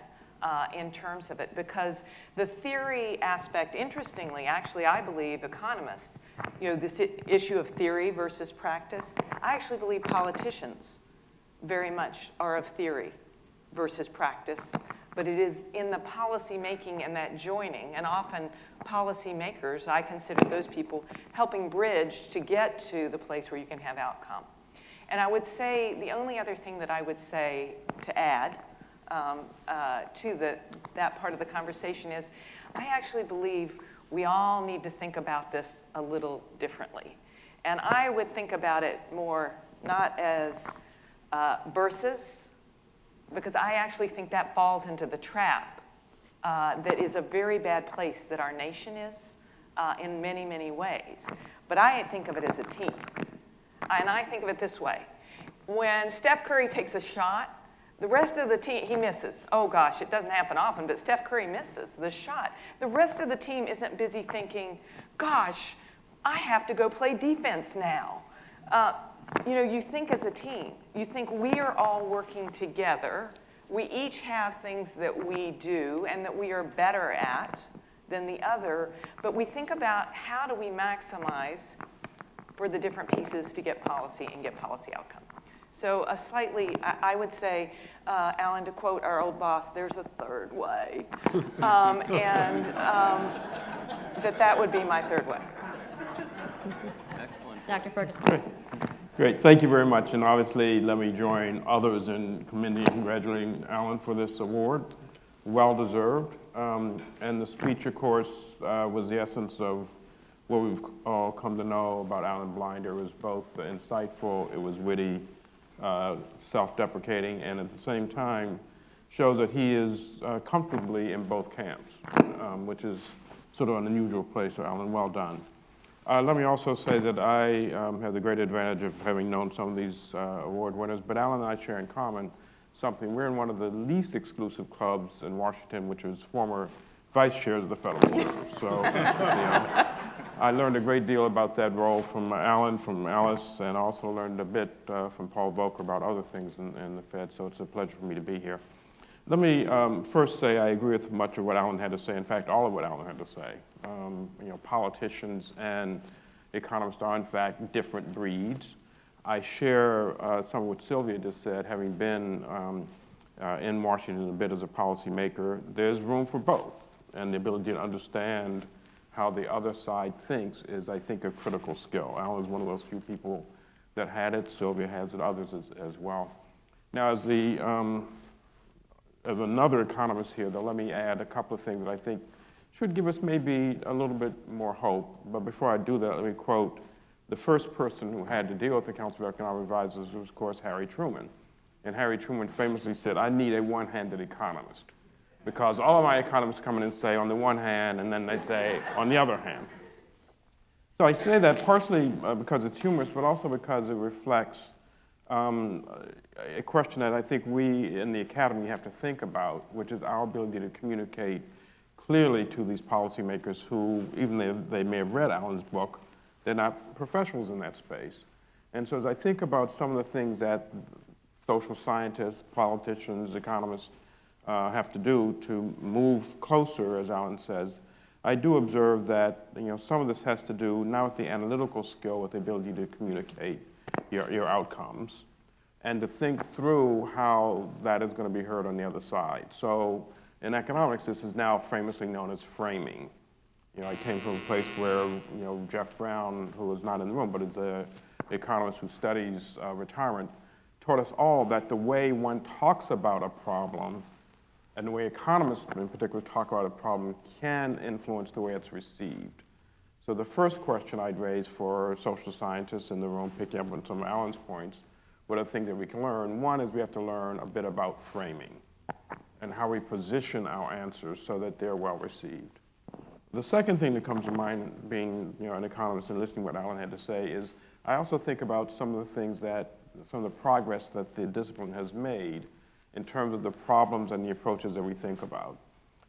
in terms of it, because the theory aspect, interestingly, actually, I believe economists, this issue of theory versus practice, I actually believe politicians very much are of theory versus practice, but it is in the policy making and that joining, and often policy makers, I consider those people helping bridge to get to the place where you can have outcome. And I would say the only other thing that I would say to add to that part of the conversation is I actually believe we all need to think about this a little differently. And I would think about it more not as versus, because I actually think that falls into the trap that is a very bad place that our nation is in many, many ways. But I think of it as a team. And I think of it this way. When Steph Curry takes a shot, the rest of the team, he misses. Oh gosh, it doesn't happen often, but Steph Curry misses the shot. The rest of the team isn't busy thinking, gosh, I have to go play defense now. You think as a team. You think we are all working together. We each have things that we do and that we are better at than the other, but we think about how do we maximize for the different pieces to get policy and get policy outcome. So I would say, Alan, to quote our old boss, there's a third way. That would be my third way. Excellent. Dr. Ferguson. Great, thank you very much. And obviously, let me join others in commending and congratulating Alan for this award. Well deserved. And the speech, of course, was the essence of what we've all come to know about Alan Blinder. It was both insightful, it was witty, self-deprecating, and at the same time shows that he is comfortably in both camps, which is sort of an unusual place. So Alan, well done. Let me also say that I have the great advantage of having known some of these award winners, but Alan and I share in common something. We're in one of the least exclusive clubs in Washington, which is former vice chairs of the Federal Reserve. So, I learned a great deal about that role from Alan, from Alice, and also learned a bit from Paul Volcker about other things in the Fed, so it's a pleasure for me to be here. Let me first say I agree with much of what Alan had to say. In fact, all of what Alan had to say. Politicians and economists are, in fact, different breeds. I share some of what Sylvia just said, having been in Washington a bit as a policymaker. There's room for both, and the ability to understand how the other side thinks is, I think, a critical skill. Alan is one of those few people that had it. Sylvia has it, others as well. Now, as another economist here, though, let me add a couple of things that I think should give us maybe a little bit more hope. But before I do that, let me quote the first person who had to deal with the Council of Economic Advisors was, of course, Harry Truman. And Harry Truman famously said, I need a one-handed economist. Because all of my economists come in and say, on the one hand, and then they say, on the other hand. So I say that partially because it's humorous, but also because it reflects a question that I think we in the academy have to think about, which is our ability to communicate clearly to these policymakers who, even though they may have read Alan's book, they're not professionals in that space. And so as I think about some of the things that social scientists, politicians, economists have to do to move closer, as Alan says, I do observe that some of this has to do not with the analytical skill, with the ability to communicate your outcomes, and to think through how that is going to be heard on the other side. So in economics, this is now famously known as framing. I came from a place where Jeff Brown, who is not in the room, but is an economist who studies retirement, taught us all that the way one talks about a problem and the way economists in particular talk about a problem can influence the way it's received. So the first question I'd raise for social scientists in the room, picking up on some of Alan's points, what are the things that we can learn? One is we have to learn a bit about framing and how we position our answers so that they're well received. The second thing that comes to mind, being an economist and listening to what Alan had to say, is I also think about some of the things some of the progress that the discipline has made in terms of the problems and the approaches that we think about.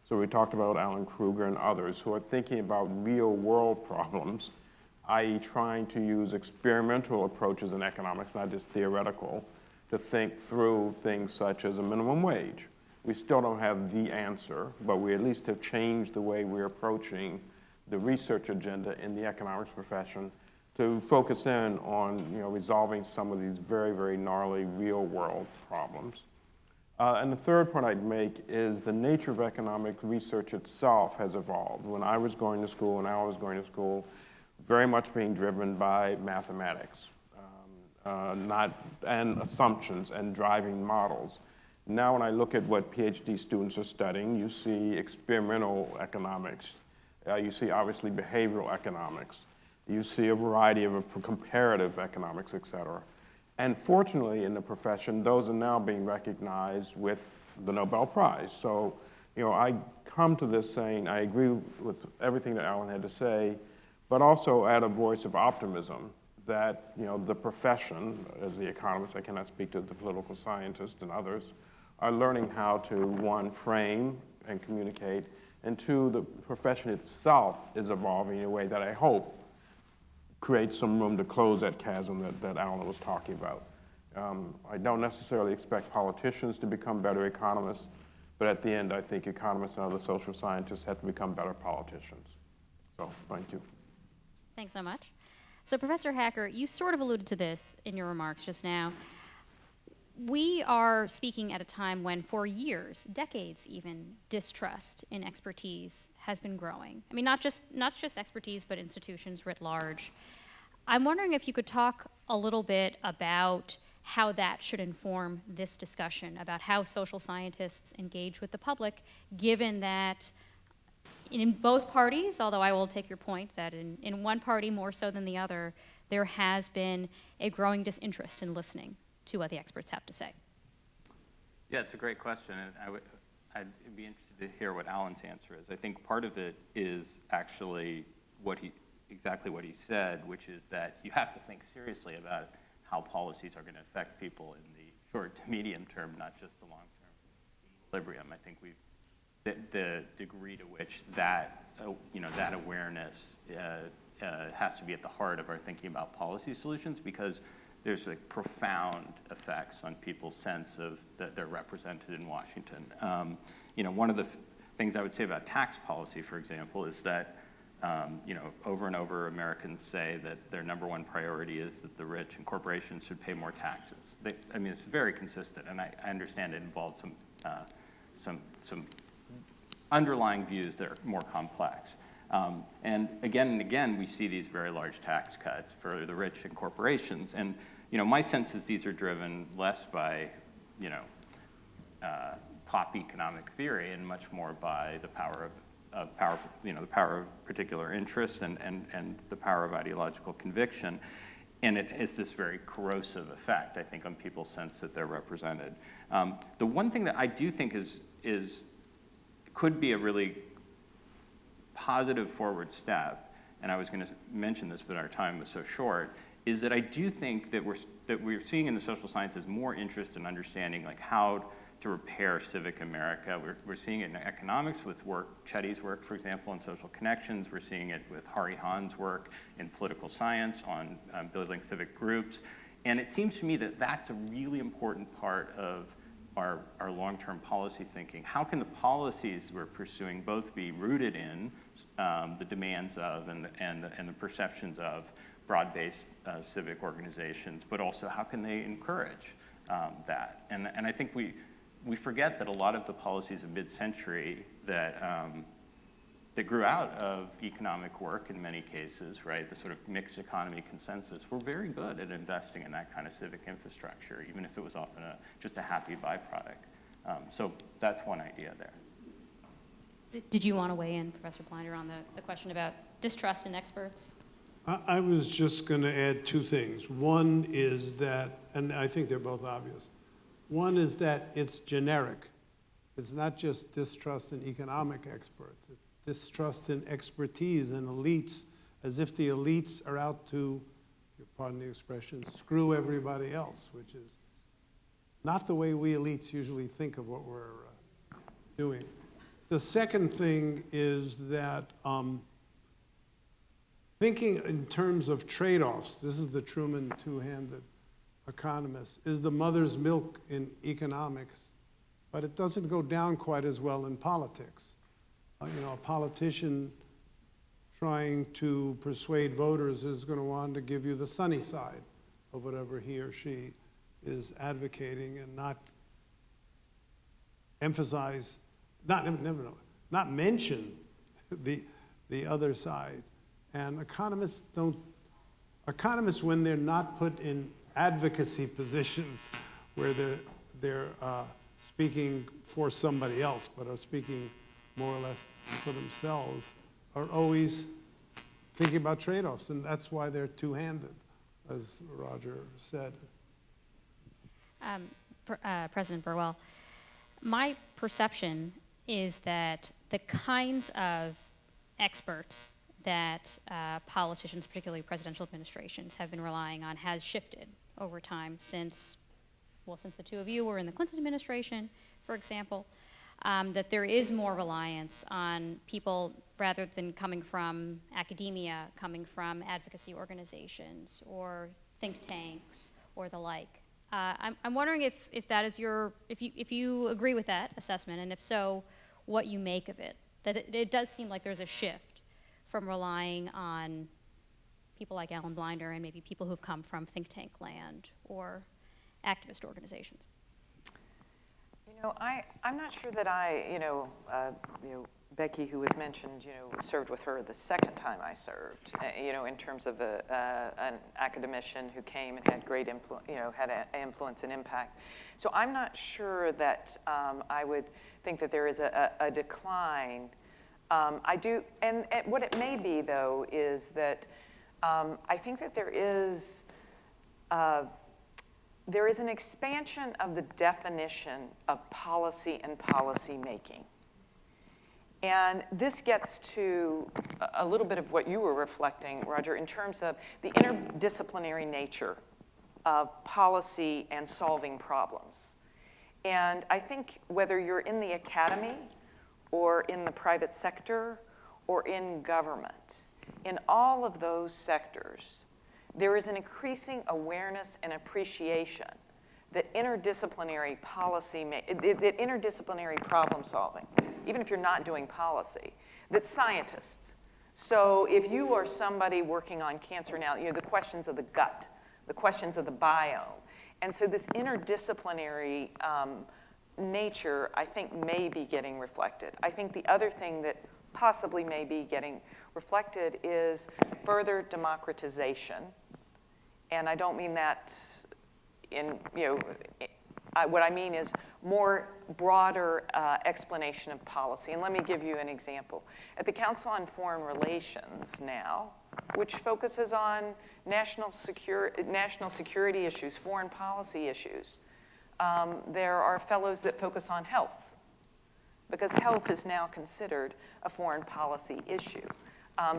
So we talked about Alan Kruger and others who are thinking about real world problems, i.e. trying to use experimental approaches in economics, not just theoretical, to think through things such as a minimum wage. We still don't have the answer, but we at least have changed the way we're approaching the research agenda in the economics profession to focus in on resolving some of these very, very gnarly real world problems. And the third point I'd make is the nature of economic research itself has evolved. When I was going to school and Al was going to school, very much being driven by mathematics, and assumptions and driving models. Now when I look at what PhD students are studying, you see experimental economics. You see obviously behavioral economics. You see a variety of comparative economics, et cetera. And fortunately, in the profession, those are now being recognized with the Nobel Prize. So, I come to this saying I agree with everything that Alan had to say, but also add a voice of optimism that, the profession, as the economist, I cannot speak to the political scientists and others, are learning how to, one, frame and communicate, and two, the profession itself is evolving in a way that I hope create some room to close that chasm that Alan was talking about. I don't necessarily expect politicians to become better economists, but at the end, I think economists and other social scientists have to become better politicians. So, thank you. Thanks so much. So, Professor Hacker, you sort of alluded to this in your remarks just now. We are speaking at a time when, for years, decades even, distrust in expertise has been growing. I mean, not just expertise, but institutions writ large. I'm wondering if you could talk a little bit about how that should inform this discussion about how social scientists engage with the public, given that in both parties, although I will take your point that in one party more so than the other, there has been a growing disinterest in listening to what the experts have to say. Yeah, it's a great question, and I'd be interested to hear what Alan's answer is. I think part of it is actually exactly what he said, which is that you have to think seriously about how policies are going to affect people in the short to medium term, not just the long-term equilibrium. I think the degree to which that that awareness has to be at the heart of our thinking about policy solutions, because there's profound effects on people's sense of that they're represented in Washington. One of the things I would say about tax policy, for example, is that over and over Americans say that their number one priority is that the rich and corporations should pay more taxes. It's very consistent, and I understand it involves some underlying views that are more complex. And again, we see these very large tax cuts for the rich and corporations. And my sense is these are driven less by pop economic theory and much more by the power the power of particular interest and the power of ideological conviction. And it is this very corrosive effect, I think, on people's sense that they're represented. The one thing that I do think could be a really positive forward step, and I was going to mention this, but our time was so short, is that I do think that we're seeing in the social sciences more interest in understanding how to repair civic America. We're seeing it in economics with Chetty's work, for example, on social connections. We're seeing it with Hari Han's work in political science on building civic groups. And it seems to me that that's a really important part of our long-term policy thinking. How can the policies we're pursuing both be rooted in the demands of and the perceptions of broad-based civic organizations, but also how can they encourage that? And I think we forget that a lot of the policies of mid-century that grew out of economic work in many cases, right, the sort of mixed economy consensus, were very good at investing in that kind of civic infrastructure, even if it was often just a happy byproduct. So that's one idea there. Did you want to weigh in, Professor Blinder, on the question about distrust in experts? I was just going to add two things. One is that, and I think they're both obvious. One is that it's generic. It's not just distrust in economic experts. It's distrust in expertise and elites, as if the elites are out to, pardon the expression, screw everybody else, which is not the way we elites usually think of what we're doing. The second thing is that thinking in terms of trade-offs, this is the Truman two-handed economist, is the mother's milk in economics, but it doesn't go down quite as well in politics. A politician trying to persuade voters is going to want to give you the sunny side of whatever he or she is advocating and not emphasize, not mention the other side. And economists, when they're not put in advocacy positions where they're speaking for somebody else, but are speaking more or less for themselves, are always thinking about trade-offs, and that's why they're two-handed, as Roger said. President Burwell, my perception is that the kinds of experts that politicians, particularly presidential administrations, have been relying on has shifted over time since the two of you were in the Clinton administration, for example, that there is more reliance on people rather than coming from academia, coming from advocacy organizations or think tanks or the like. I'm wondering if that is if you agree with that assessment, and if so, what you make of it. That it does seem like there's a shift from relying on people like Alan Blinder and maybe people who've come from think tank land or activist organizations. You know, I'm not sure that Becky, who was mentioned, served with her the second time I served, in terms of an academician who came and had great had an influence and impact. So I'm not sure that I would think that there is a decline. I do, and what it may be, though, is that I think that there is an expansion of the definition of policy and policy making. And this gets to a little bit of what you were reflecting, Roger, in terms of the interdisciplinary nature of policy and solving problems. And I think whether you're in the academy or in the private sector or in government, in all of those sectors, there is an increasing awareness and appreciation that interdisciplinary that interdisciplinary problem solving, even if you're not doing policy, that scientists. So if you are somebody working on cancer now, the questions of the gut, the questions of the biome. And so this interdisciplinary nature, I think, may be getting reflected. I think the other thing that possibly may be getting reflected is further democratization. And I don't mean that in, what I mean is more broader explanation of policy. And let me give you an example. At the Council on Foreign Relations now, which focuses on national security issues, foreign policy issues, there are fellows that focus on health, because health is now considered a foreign policy issue.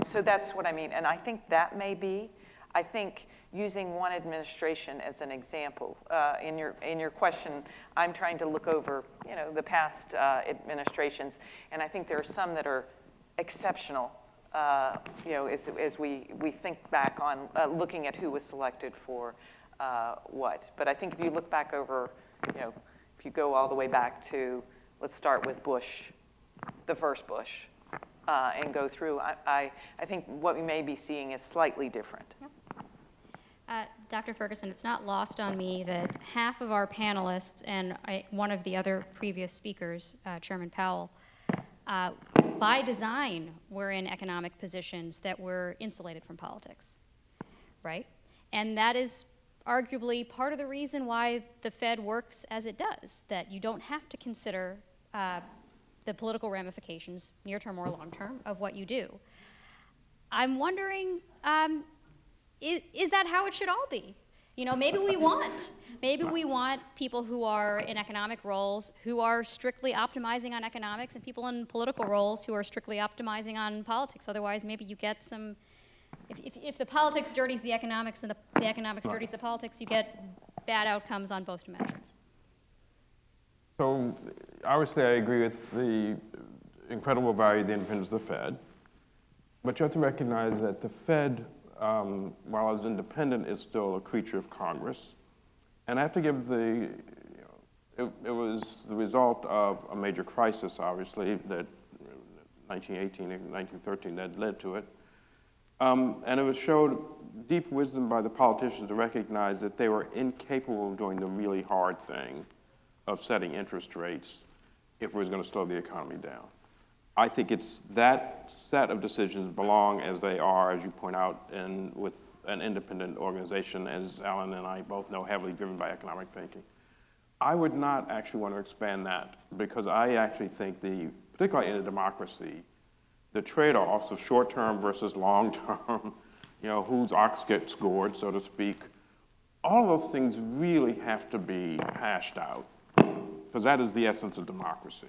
So that's what I mean. And I think that may be, I think using one administration as an example, in your question, I'm trying to look over, the past administrations, and I think there are some that are exceptional, as we think back on looking at who was selected for what. But I think if you look back over, if you go all the way back to, let's start with Bush, the first Bush, and go through, I think what we may be seeing is slightly different. Yep. Dr. Ferguson, it's not lost on me that half of our panelists and one of the other previous speakers, Chairman Powell, by design were in economic positions that were insulated from politics, right? And that is arguably part of the reason why the Fed works as it does, that you don't have to consider the political ramifications, near-term or long-term, of what you do. I'm wondering, is that how it should all be? Maybe we want people who are in economic roles who are strictly optimizing on economics, and people in political roles who are strictly optimizing on politics. Otherwise, maybe you get some, if the politics dirties the economics and the economics dirties the politics, you get bad outcomes on both dimensions. So obviously I agree with the incredible value of the independence of the Fed, but you have to recognize that the Fed, while it's independent, is still a creature of Congress. And I have to give it was the result of a major crisis, obviously, that 1918 and 1913 that led to it. And it was showed deep wisdom by the politicians to recognize that they were incapable of doing the really hard thing of setting interest rates if we was going to slow the economy down. I think it's that set of decisions belong as they are, as you point out, with an independent organization, as Alan and I both know, heavily driven by economic thinking. I would not actually want to expand that because I actually think particularly in a democracy, the trade-offs of short-term versus long-term, whose ox gets gored, so to speak, all of those things really have to be hashed out because that is the essence of democracy.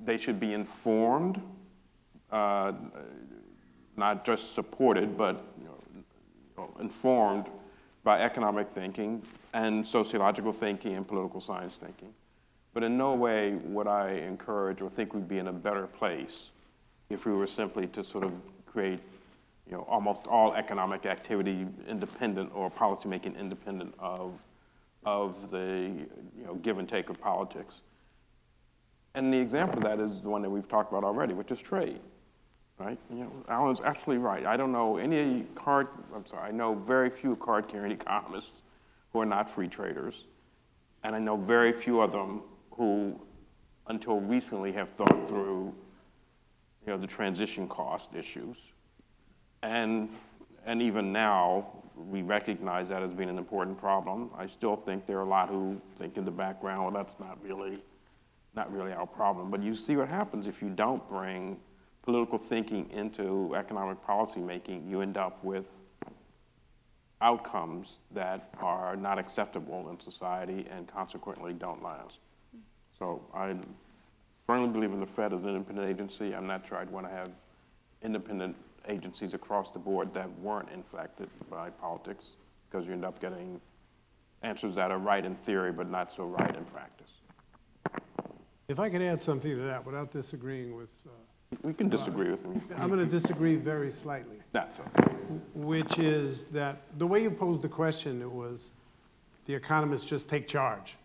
They should be informed, not just supported, but informed by economic thinking and sociological thinking and political science thinking. But in no way would I encourage or think we'd be in a better place if we were simply to sort of create almost all economic activity independent or policymaking independent of the give and take of politics. And the example of that is the one that we've talked about already, which is trade, right? Alan's absolutely right. I don't know I know very few card-carrying economists who are not free traders. And I know very few of them who, until recently, have thought through, the transition cost issues. And even now, we recognize that as being an important problem. I still think there are a lot who think in the background, well, that's not really our problem. But you see what happens if you don't bring political thinking into economic policy making. You end up with outcomes that are not acceptable in society and consequently don't last. So I firmly believe in the Fed as an independent agency. I'm not sure I'd want to have independent agencies across the board that weren't infected by politics because you end up getting answers that are right in theory but not so right in practice. If I could add something to that without disagreeing with... we can disagree with me. I'm going to disagree very slightly. That's okay. Which is that the way you posed the question, it was the economists just take charge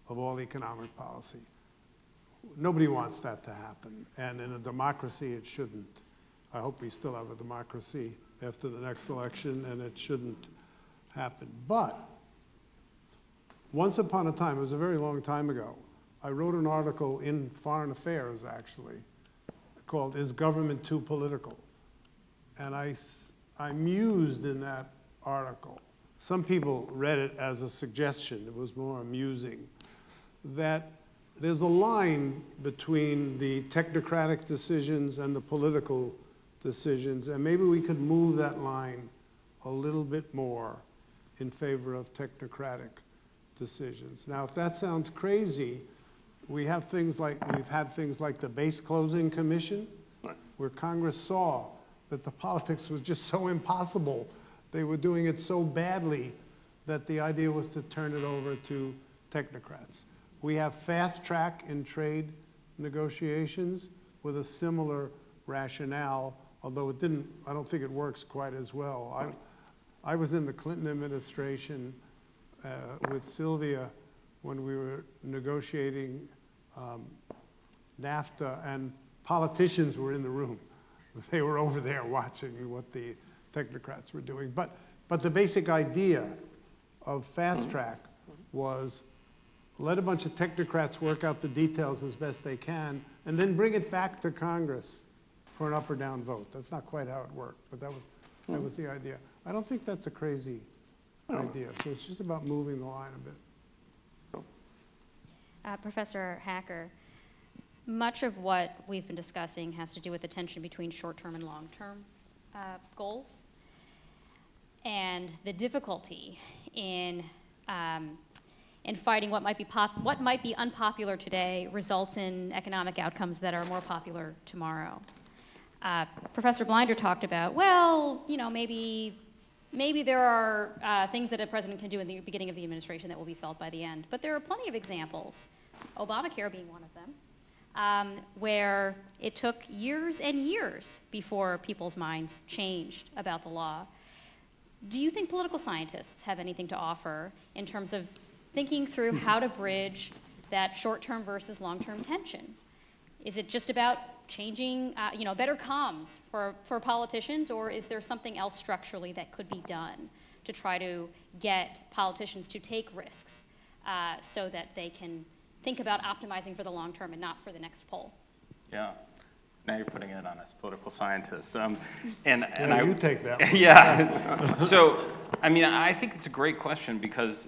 of all economic policy. Nobody wants that to happen. And in a democracy, it shouldn't. I hope we still have a democracy after the next election, and it shouldn't happen. But once upon a time, it was a very long time ago, I wrote an article in Foreign Affairs, actually, called Is Government Too Political? And I mused in that article. Some people read it as a suggestion. It was more amusing. That there's a line between the technocratic decisions and the political decisions, and maybe we could move that line a little bit more in favor of technocratic decisions. Now, if that sounds crazy, we've had things like the Base Closing Commission, where Congress saw that the politics was just so impossible. They were doing it so badly that the idea was to turn it over to technocrats. We have fast track in trade negotiations with a similar rationale, although I don't think it works quite as well. I was in the Clinton administration with Sylvia when we were negotiating NAFTA, and politicians were in the room. They were over there watching what the technocrats were doing. But the basic idea of fast track was let a bunch of technocrats work out the details as best they can, and then bring it back to Congress for an up or down vote. That's not quite how it worked, but that was the idea. I don't think that's a crazy idea. So it's just about moving the line a bit. Professor Hacker, much of what we've been discussing has to do with the tension between short-term and long-term goals, and the difficulty in fighting what might be unpopular today results in economic outcomes that are more popular tomorrow. Professor Blinder talked about, well, maybe there are things that a president can do in the beginning of the administration that will be felt by the end. But there are plenty of examples, Obamacare being one of them, where it took years and years before people's minds changed about the law. Do you think political scientists have anything to offer in terms of thinking through how to bridge that short-term versus long-term tension? Is it just about changing, better comms for politicians, or is there something else structurally that could be done to try to get politicians to take risks so that they can think about optimizing for the long term and not for the next poll? Yeah. Now you're putting it on us political scientists. You take that one. Yeah. So, I mean, I think it's a great question because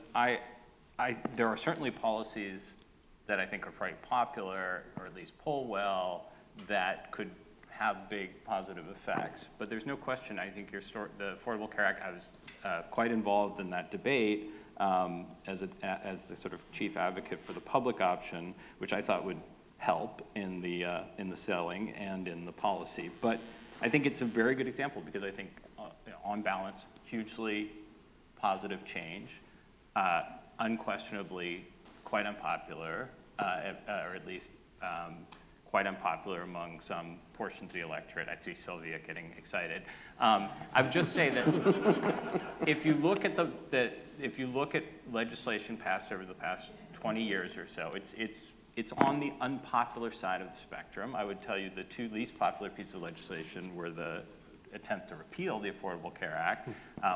there are certainly policies that I think are pretty popular, or at least poll well, that could have big positive effects. But there's no question, I think the Affordable Care Act, I was quite involved in that debate as the sort of chief advocate for the public option, which I thought would help in the selling and in the policy. But I think it's a very good example because I think, on balance, hugely positive change, unquestionably quite unpopular, or at least quite unpopular among some portions of the electorate. I see Sylvia getting excited. I would just say that if you look at legislation passed over the past 20 years or so, it's on the unpopular side of the spectrum. I would tell you the two least popular pieces of legislation were the attempt to repeal the Affordable Care Act,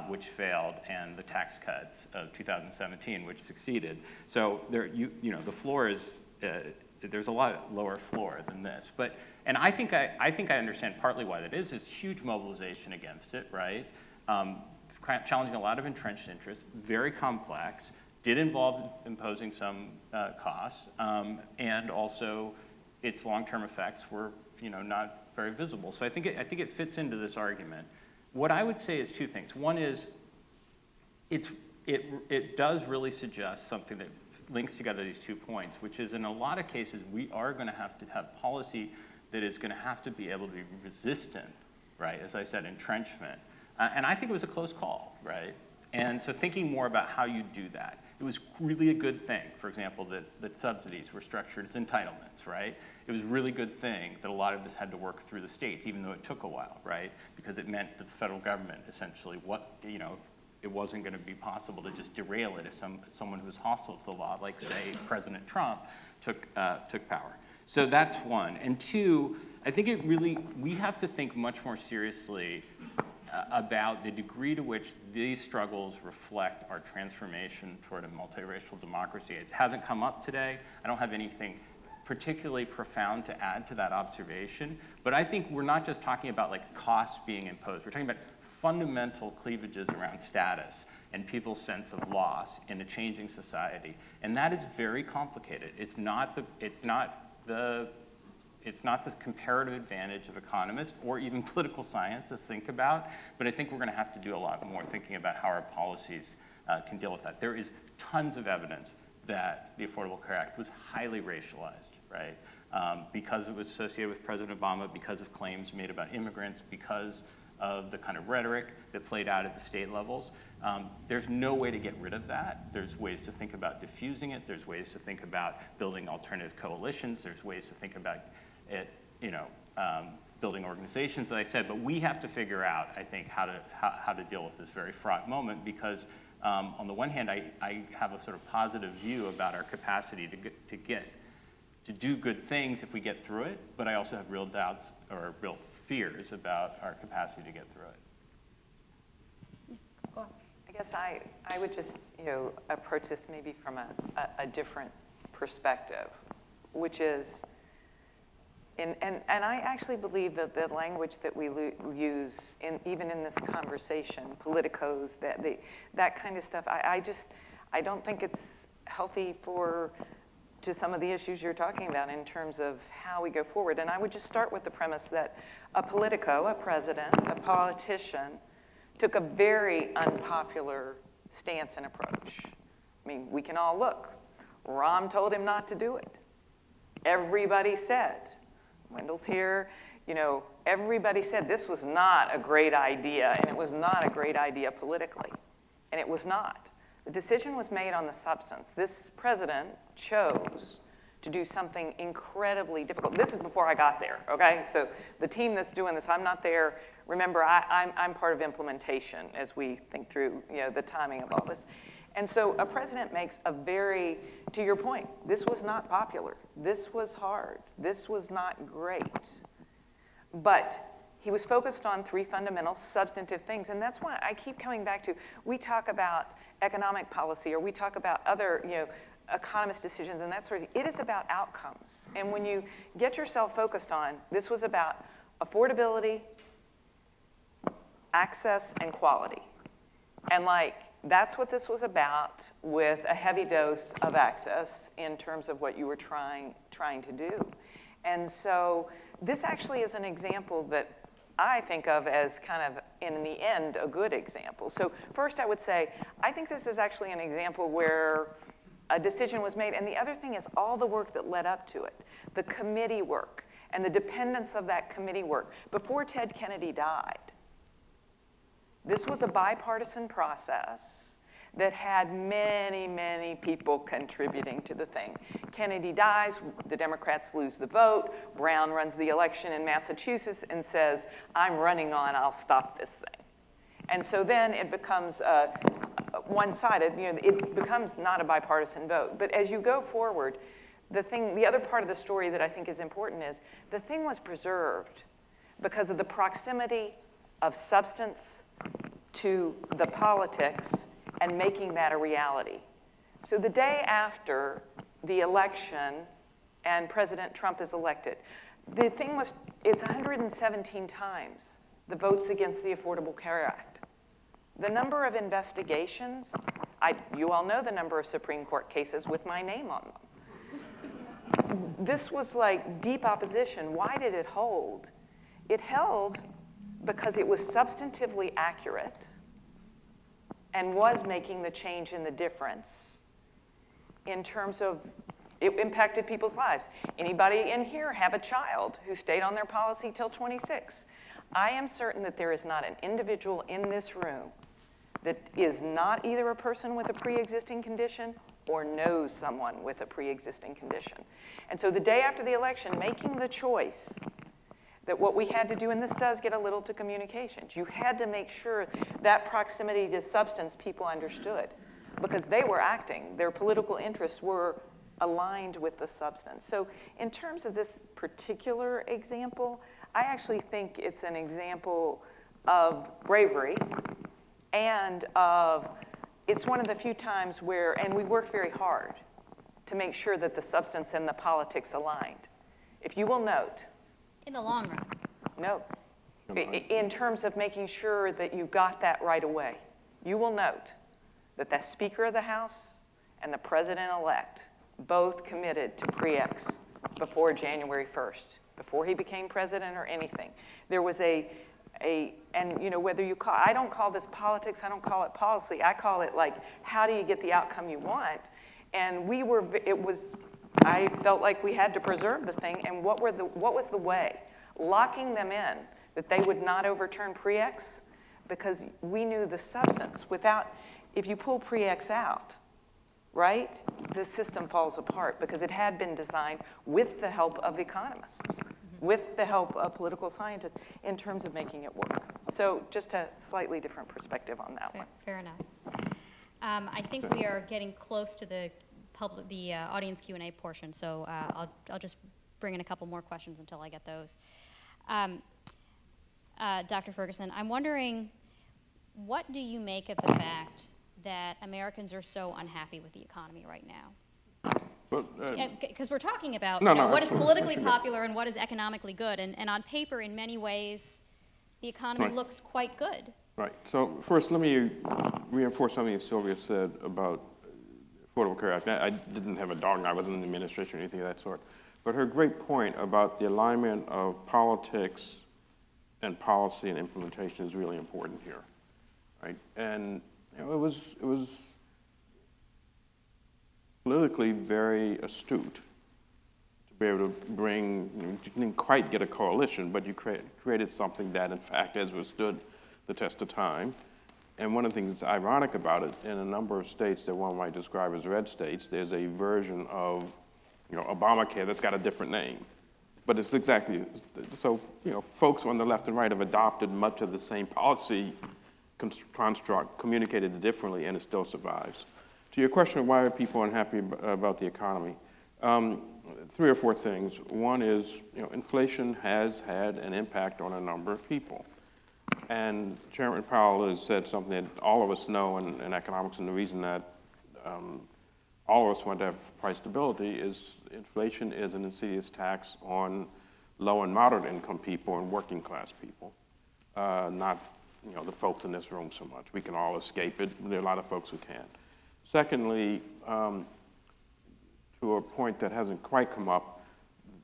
which failed, and the tax cuts of 2017, which succeeded. So the floor is there's a lot lower floor than this. And I think I understand partly why that is. It's huge mobilization against it, right? Challenging a lot of entrenched interests, very complex. Did involve imposing some costs, and also its long-term effects were, not very visible. So I think it fits into this argument. What I would say is two things. One is, it does really suggest something that links together these 2 points, which is in a lot of cases we are going to have policy that is going to have to be able to be resistant, right? As I said, entrenchment, and I think it was a close call, right? And so thinking more about how you do that. It was really a good thing, for example, that subsidies were structured as entitlements, right? It was a really good thing that a lot of this had to work through the states, even though it took a while, right? Because it meant that the federal government essentially, it wasn't going to be possible to just derail it if someone who was hostile to the law, like say President Trump, took power. So that's one. And two, I think we have to think much more seriously about the degree to which these struggles reflect our transformation toward a multiracial democracy. It hasn't come up today. I don't have anything particularly profound to add to that observation, but I think we're not just talking about like costs being imposed. We're talking about fundamental cleavages around status and people's sense of loss in a changing society, and that is very complicated. It's not the comparative advantage of economists or even political scientists think about, but I think we're going to have to do a lot more thinking about how our policies can deal with that. There is tons of evidence that the Affordable Care Act was highly racialized, right? Because it was associated with President Obama, because of claims made about immigrants, because of the kind of rhetoric that played out at the state levels. There's no way to get rid of that. There's ways to think about diffusing it. There's ways to think about building alternative coalitions. There's ways to think about it, building organizations, as I said. But we have to figure out, I think, how to deal with this very fraught moment because, on the one hand, I have a sort of positive view about our capacity to do good things if we get through it. But I also have real doubts or real fears about our capacity to get through it. Go on. I guess I would just approach this maybe from a different perspective, which is, and I actually believe that the language that we use even in this conversation, politicos, that kind of stuff, I don't think it's healthy to some of the issues you're talking about in terms of how we go forward. And I would just start with the premise that a politico, a president, a politician, took a very unpopular stance and approach. I mean, we can all look. Rahm told him not to do it. Everybody said, Wendell's here, everybody said this was not a great idea, and it was not a great idea politically. And it was not. The decision was made on the substance. This president chose to do something incredibly difficult. This is before I got there, okay? So the team that's doing this, I'm not there. Remember, I'm part of implementation as we think through the timing of all this. And so a president makes a very, to your point, this was not popular. This was hard. This was not great. But he was focused on three fundamental substantive things, and that's why I keep coming back to, we talk about economic policy, or we talk about other, economist decisions and that sort of thing. It is about outcomes. And when you get yourself focused on, this was about affordability, access, and quality. And that's what this was about, with a heavy dose of access in terms of what you were trying to do. And so this actually is an example that I think of as kind of, in the end, a good example. So first I would say, I think this is actually an example where a decision was made, and the other thing is all the work that led up to it, the committee work, and the dependence of that committee work. Before Ted Kennedy died, this was a bipartisan process that had many, many people contributing to the thing. Kennedy dies, the Democrats lose the vote, Brown runs the election in Massachusetts and says, I'm running on, I'll stop this thing. And so then it becomes one-sided, it becomes not a bipartisan vote. But as you go forward, the other part of the story that I think is important is the thing was preserved because of the proximity of substance to the politics and making that a reality. So the day after the election and President Trump is elected, the thing was, it's 117 times the votes against the Affordable Care Act. The number of investigations, you all know the number of Supreme Court cases with my name on them. This was like deep opposition. Why did it hold? It held because it was substantively accurate and was making the change and the difference in terms of it impacted people's lives. Anybody in here have a child who stayed on their policy till 26? I am certain that there is not an individual in this room that is not either a person with a pre-existing condition or knows someone with a pre-existing condition. And so the day after the election, making the choice that what we had to do, and this does get a little to communications, you had to make sure that proximity to substance people understood because they were acting. Their political interests were aligned with the substance. So in terms of this particular example, I actually think it's an example of bravery and it's one of the few times where, and we worked very hard to make sure that the substance and the politics aligned. If you will note, In the long run. no, in terms of making sure that you got that right away, you will note that the Speaker of the House and the President-elect both committed to pre-ex before January 1st, before he became president or anything. There was and whether you call, I don't call this politics, I don't call it policy, I call it how do you get the outcome you want? And I felt like we had to preserve the thing, and what was the way? Locking them in, that they would not overturn pre-ex, because we knew the substance. If you pull pre-ex out, right, the system falls apart because it had been designed with the help of economists, with the help of political scientists in terms of making it work. So just a slightly different perspective on that one. Fair enough. I think we are getting close to the audience Q&A portion, so I'll just bring in a couple more questions until I get those. Dr. Ferguson, I'm wondering, what do you make of the fact that Americans are so unhappy with the economy right now? Because we're talking about what is politically popular and what is economically good, and on paper, in many ways, the economy looks quite good. Right. So first, let me reinforce something that Sylvia said about Affordable Care Act. I didn't have a dog, I wasn't in the administration or anything of that sort. But her great point about the alignment of politics and policy and implementation is really important here, right? And it was politically very astute to be able to bring, you didn't quite get a coalition, but you created something that, in fact, has withstood the test of time. And one of the things that's ironic about it, in a number of states that one might describe as red states, there's a version of Obamacare that's got a different name. But it's exactly, so folks on the left and right have adopted much of the same policy construct, communicated it differently, and it still survives. To your question of why are people unhappy about the economy, three or four things. One is, inflation has had an impact on a number of people. And Chairman Powell has said something that all of us know in economics, and the reason that all of us want to have price stability is inflation is an insidious tax on low and moderate income people and working class people, not the folks in this room so much. We can all escape it. There are a lot of folks who can't. Secondly, to a point that hasn't quite come up,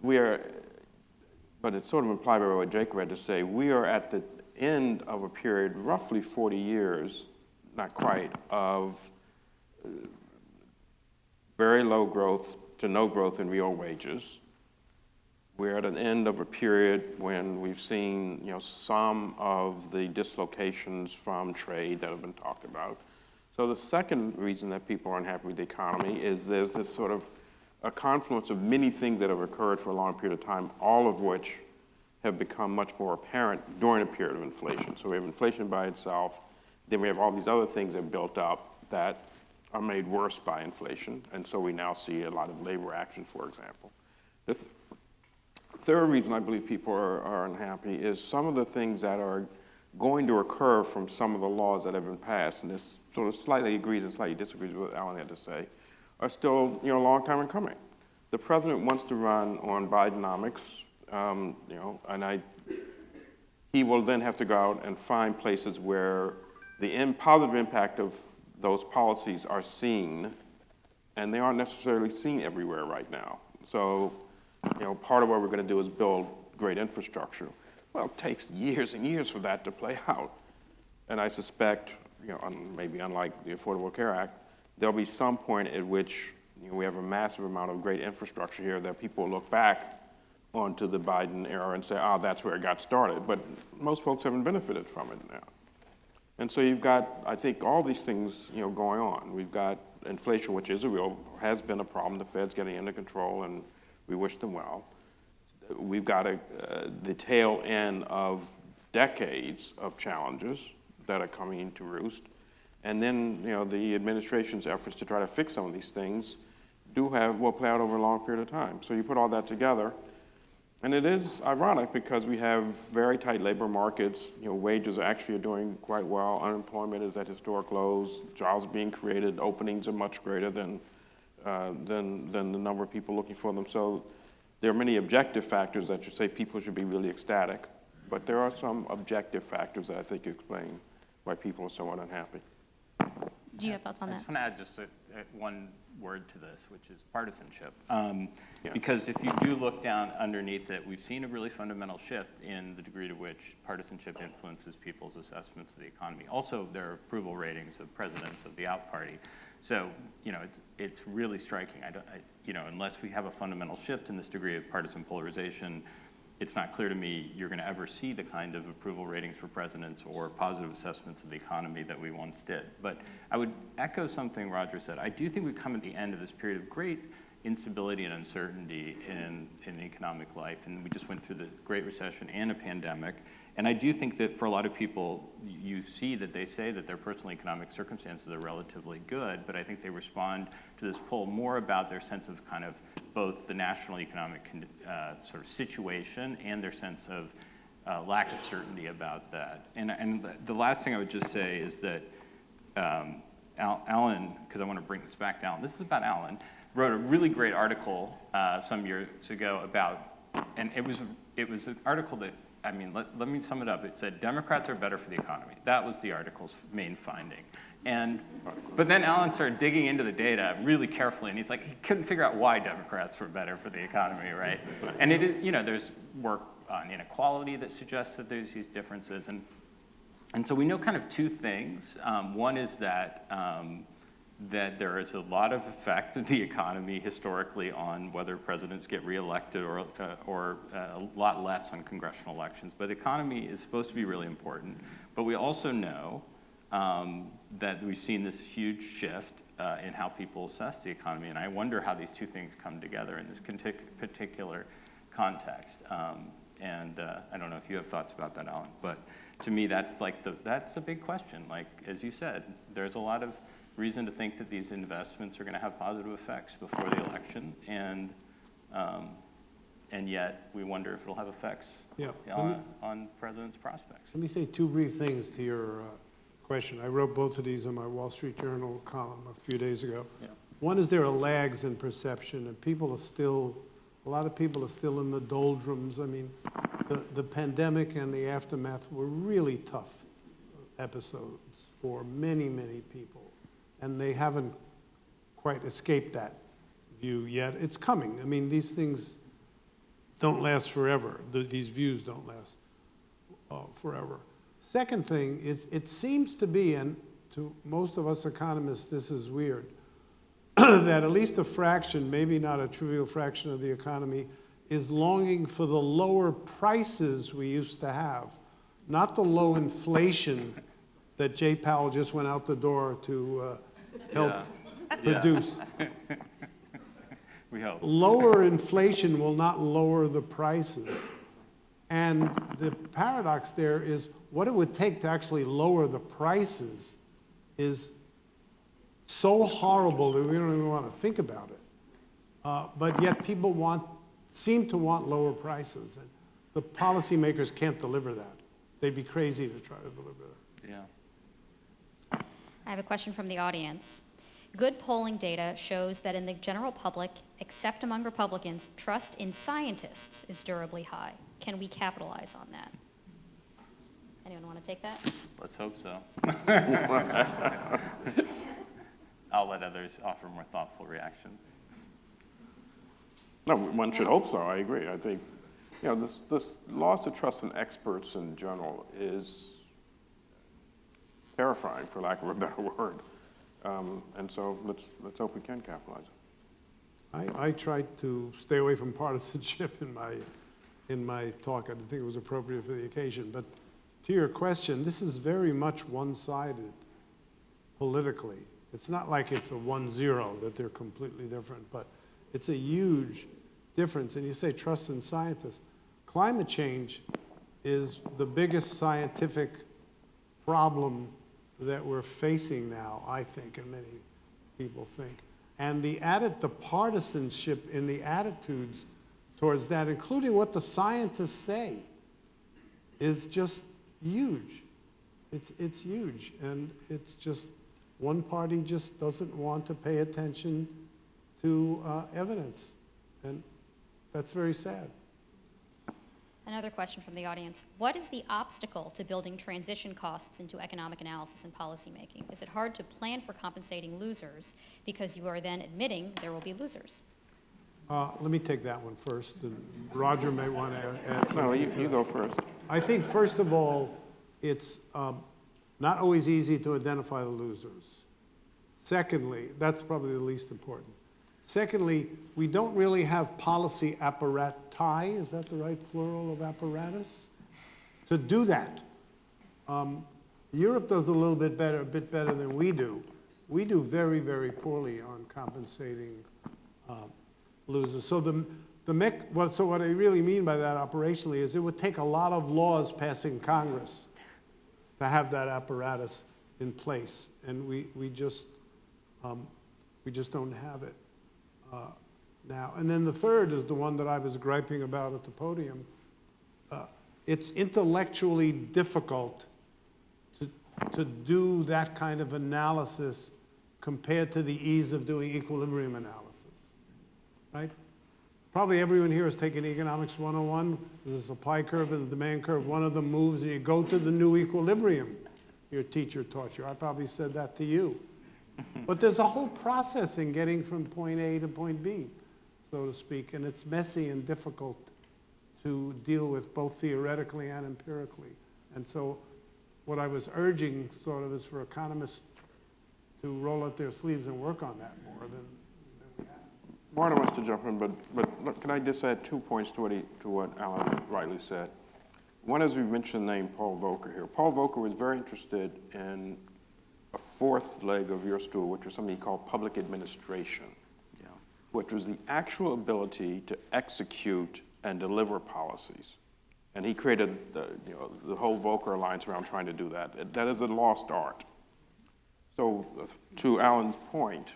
but it's sort of implied by what Jake read to say, we are at the end of a period, roughly 40 years, not quite, of very low growth to no growth in real wages. We're at an end of a period when we've seen, some of the dislocations from trade that have been talked about. So the second reason that people are unhappy with the economy is there's this sort of a confluence of many things that have occurred for a long period of time, all of which have become much more apparent during a period of inflation. So we have inflation by itself, then we have all these other things that have built up that are made worse by inflation, and so we now see a lot of labor action, for example. The third reason I believe people are unhappy is some of the things that are going to occur from some of the laws that have been passed, and this sort of slightly agrees and slightly disagrees with what Alan had to say, are still a long time in coming. The president wants to run on Bidenomics, and he will then have to go out and find places where the positive impact of those policies are seen, and they aren't necessarily seen everywhere right now. So, part of what we're going to do is build great infrastructure. Well, it takes years and years for that to play out. And I suspect, maybe unlike the Affordable Care Act, there'll be some point at which we have a massive amount of great infrastructure here that people look back onto the Biden era and say, that's where it got started. But most folks haven't benefited from it now. And so you've got, I think, all these things, going on. We've got inflation, which has been a problem. The Fed's getting under control, and we wish them well. We've got the tail end of decades of challenges that are coming into roost. And then, the administration's efforts to try to fix some of these things will play out over a long period of time. So you put all that together, and it is ironic because we have very tight labor markets. Wages actually are doing quite well. Unemployment is at historic lows. Jobs are being created. Openings are much greater than the number of people looking for them. So there are many objective factors that you say people should be really ecstatic, but there are some objective factors that I think explain why people are somewhat unhappy. Do you have thoughts on I that? just want to add just one word to this, which is partisanship. Because if you do look down underneath it, we've seen a really fundamental shift in the degree to which partisanship influences people's assessments of the economy. Also, their approval ratings of presidents of the out party. So, it's really striking. Unless we have a fundamental shift in this degree of partisan polarization, it's not clear to me you're going to ever see the kind of approval ratings for presidents or positive assessments of the economy that we once did. But I would echo something Roger said. I do think we've come at the end of this period of great instability and uncertainty in economic life, and we just went through the Great Recession and a pandemic. And I do think that for a lot of people, you see that they say that their personal economic circumstances are relatively good, but I think they respond to this poll more about their sense of kind of both the national economic sort of situation and their sense of lack of certainty about that. And the last thing I would just say is that Alan, because I want to bring this back to Alan, this is about Alan, wrote a really great article some years ago about, and it was an article that, let me sum it up. It said, Democrats are better for the economy. That was the article's main finding. But then Alan started digging into the data really carefully, and he's like, he couldn't figure out why Democrats were better for the economy, right? And it is, there's work on inequality that suggests that there's these differences. And so we know kind of two things. One is that there is a lot of effect of the economy historically on whether presidents get reelected or a lot less on congressional elections. But the economy is supposed to be really important. But we also know that we've seen this huge shift in how people assess the economy. And I wonder how these two things come together in this particular context. I don't know if you have thoughts about that, Alan. But to me, that's the big question. Like, as you said, there's a lot of reason to think that these investments are going to have positive effects before the election, and And yet, we wonder if it'll have effects Yeah. on the president's prospects. Let me say two brief things to your question. I wrote both of these in my Wall Street Journal column a few days ago. Yeah. One is there are lags in perception, and a lot of people are still in the doldrums. I mean, the pandemic and the aftermath were really tough episodes for many, many people, and they haven't quite escaped that view yet. It's coming. I mean, these things don't last forever. These views don't last forever. Second thing is, it seems to be, and to most of us economists this is weird, that at least a fraction, maybe not a trivial fraction of the economy, is longing for the lower prices we used to have, not the low inflation that Jay Powell just went out the door to help produce. We hope. Lower inflation will not lower the prices. And the paradox there is what it would take to actually lower the prices is so horrible that we don't even want to think about it. But yet people seem to want lower prices. And the policymakers can't deliver that. They'd be crazy to try to deliver that. Yeah. I have a question from the audience. Good polling data shows that in the general public, except among Republicans, trust in scientists is durably high. Can we capitalize on that? Anyone want to take that? Let's hope so. I'll let others offer more thoughtful reactions. No, one should hope so, I agree. I think, this loss of trust in experts in general is terrifying, for lack of a better word. And so let's hope we can capitalize it. I tried to stay away from partisanship in my talk. I didn't think it was appropriate for the occasion. But to your question, this is very much one-sided politically. It's not like it's a 1-0 that they're completely different, but it's a huge difference. And you say trust in scientists. Climate change is the biggest scientific problem that we're facing now, I think, and many people think. And the partisanship in the attitudes towards that, including what the scientists say, is just huge. It's huge, and it's just one party just doesn't want to pay attention to evidence, and that's very sad. Another question from the audience. What is the obstacle to building transition costs into economic analysis and policymaking? Is it hard to plan for compensating losers because you are then admitting there will be losers? Let me take that one first, and Roger may want to add something. No, you go first. I think, first of all, it's not always easy to identify the losers. Secondly, that's probably the least important. Secondly, we don't really have policy apparati, is that the right plural of apparatus? To do that. Europe does a bit better than we do. We do very, very poorly on compensating losers. So what I really mean by that operationally is it would take a lot of laws passing Congress to have that apparatus in place, and we just don't have it now. And then the third is the one that I was griping about at the podium. It's intellectually difficult to do that kind of analysis compared to the ease of doing equilibrium analysis, right? Probably everyone here has taken Economics 101. There's a supply curve and a demand curve. One of them moves and you go to the new equilibrium your teacher taught you. I probably said that to you. But there's a whole process in getting from point A to point B, so to speak, and it's messy and difficult to deal with both theoretically and empirically. And so what I was urging sort of is for economists to roll up their sleeves and work on that more than we have. Marta wants to jump in, but look, can I just add 2 points to what Alan rightly said? One is we mentioned the name Paul Volcker here. Paul Volcker was very interested in a fourth leg of your stool, which was something he called public administration, which was the actual ability to execute and deliver policies. And he created the whole Volcker Alliance around trying to do that. That is a lost art. So to Alan's point,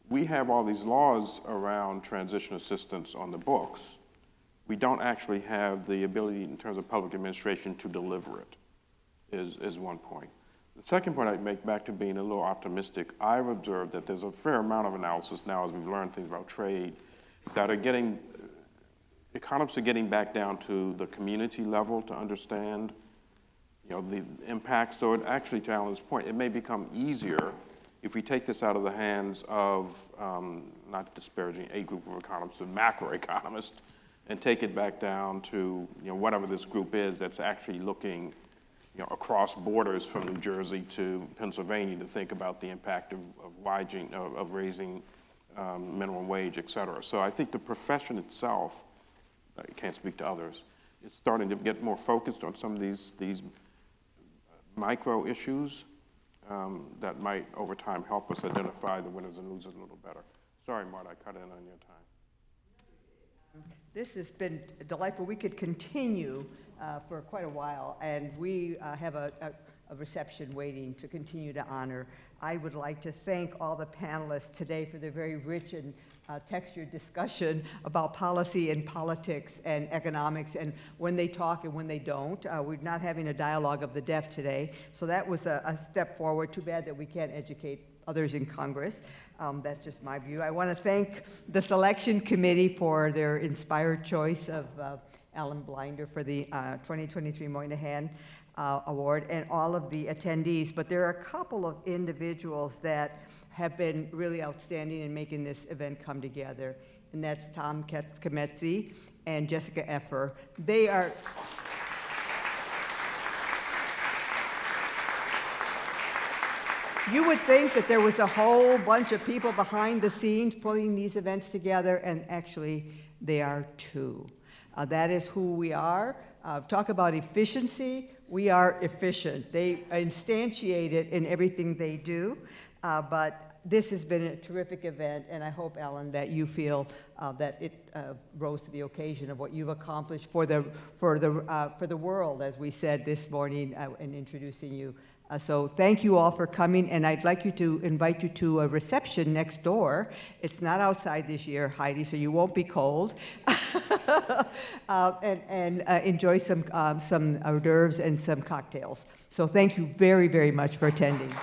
we have all these laws around transition assistance on the books. We don't actually have the ability in terms of public administration to deliver it, is one point. The second point I'd make, back to being a little optimistic, I've observed that there's a fair amount of analysis now as we've learned things about trade that are getting, economists are getting back down to the community level to understand, you know, the impact. So it actually, to Alan's point, it may become easier if we take this out of the hands of, not disparaging a group of economists, but macroeconomists, and take it back down to, you know, whatever this group is that's actually looking, you know, across borders from New Jersey to Pennsylvania to think about the impact of raising minimum wage, et cetera. So I think the profession itself, I can't speak to others, is starting to get more focused on some of these micro issues that might, over time, help us identify the winners and losers a little better. Sorry, Marta, I cut in on your time. This has been delightful. We could continue for quite a while, and we have a reception waiting to continue to honor. I would like to thank all the panelists today for their very rich and textured discussion about policy and politics and economics, and when they talk and when they don't. We're not having a dialogue of the deaf today, so that was a step forward. Too bad that we can't educate others in Congress. That's just my view. I want to thank the selection committee for their inspired choice of Alan Blinder for the 2023 Moynihan Award, and all of the attendees. But there are a couple of individuals that have been really outstanding in making this event come together, and that's Tom Kametzi and Jessica Effer. They are... You would think that there was a whole bunch of people behind the scenes putting these events together, and actually they are two. That is who we are. Talk about efficiency. We are efficient. They instantiate it in everything they do, but this has been a terrific event, and I hope, Alan, that you feel that it rose to the occasion of what you've accomplished for the world, as we said this morning in introducing you. So thank you all for coming, and I'd like to invite you to a reception next door. It's not outside this year, Heidi, so you won't be cold. and enjoy some hors d'oeuvres and some cocktails. So thank you very, very much for attending.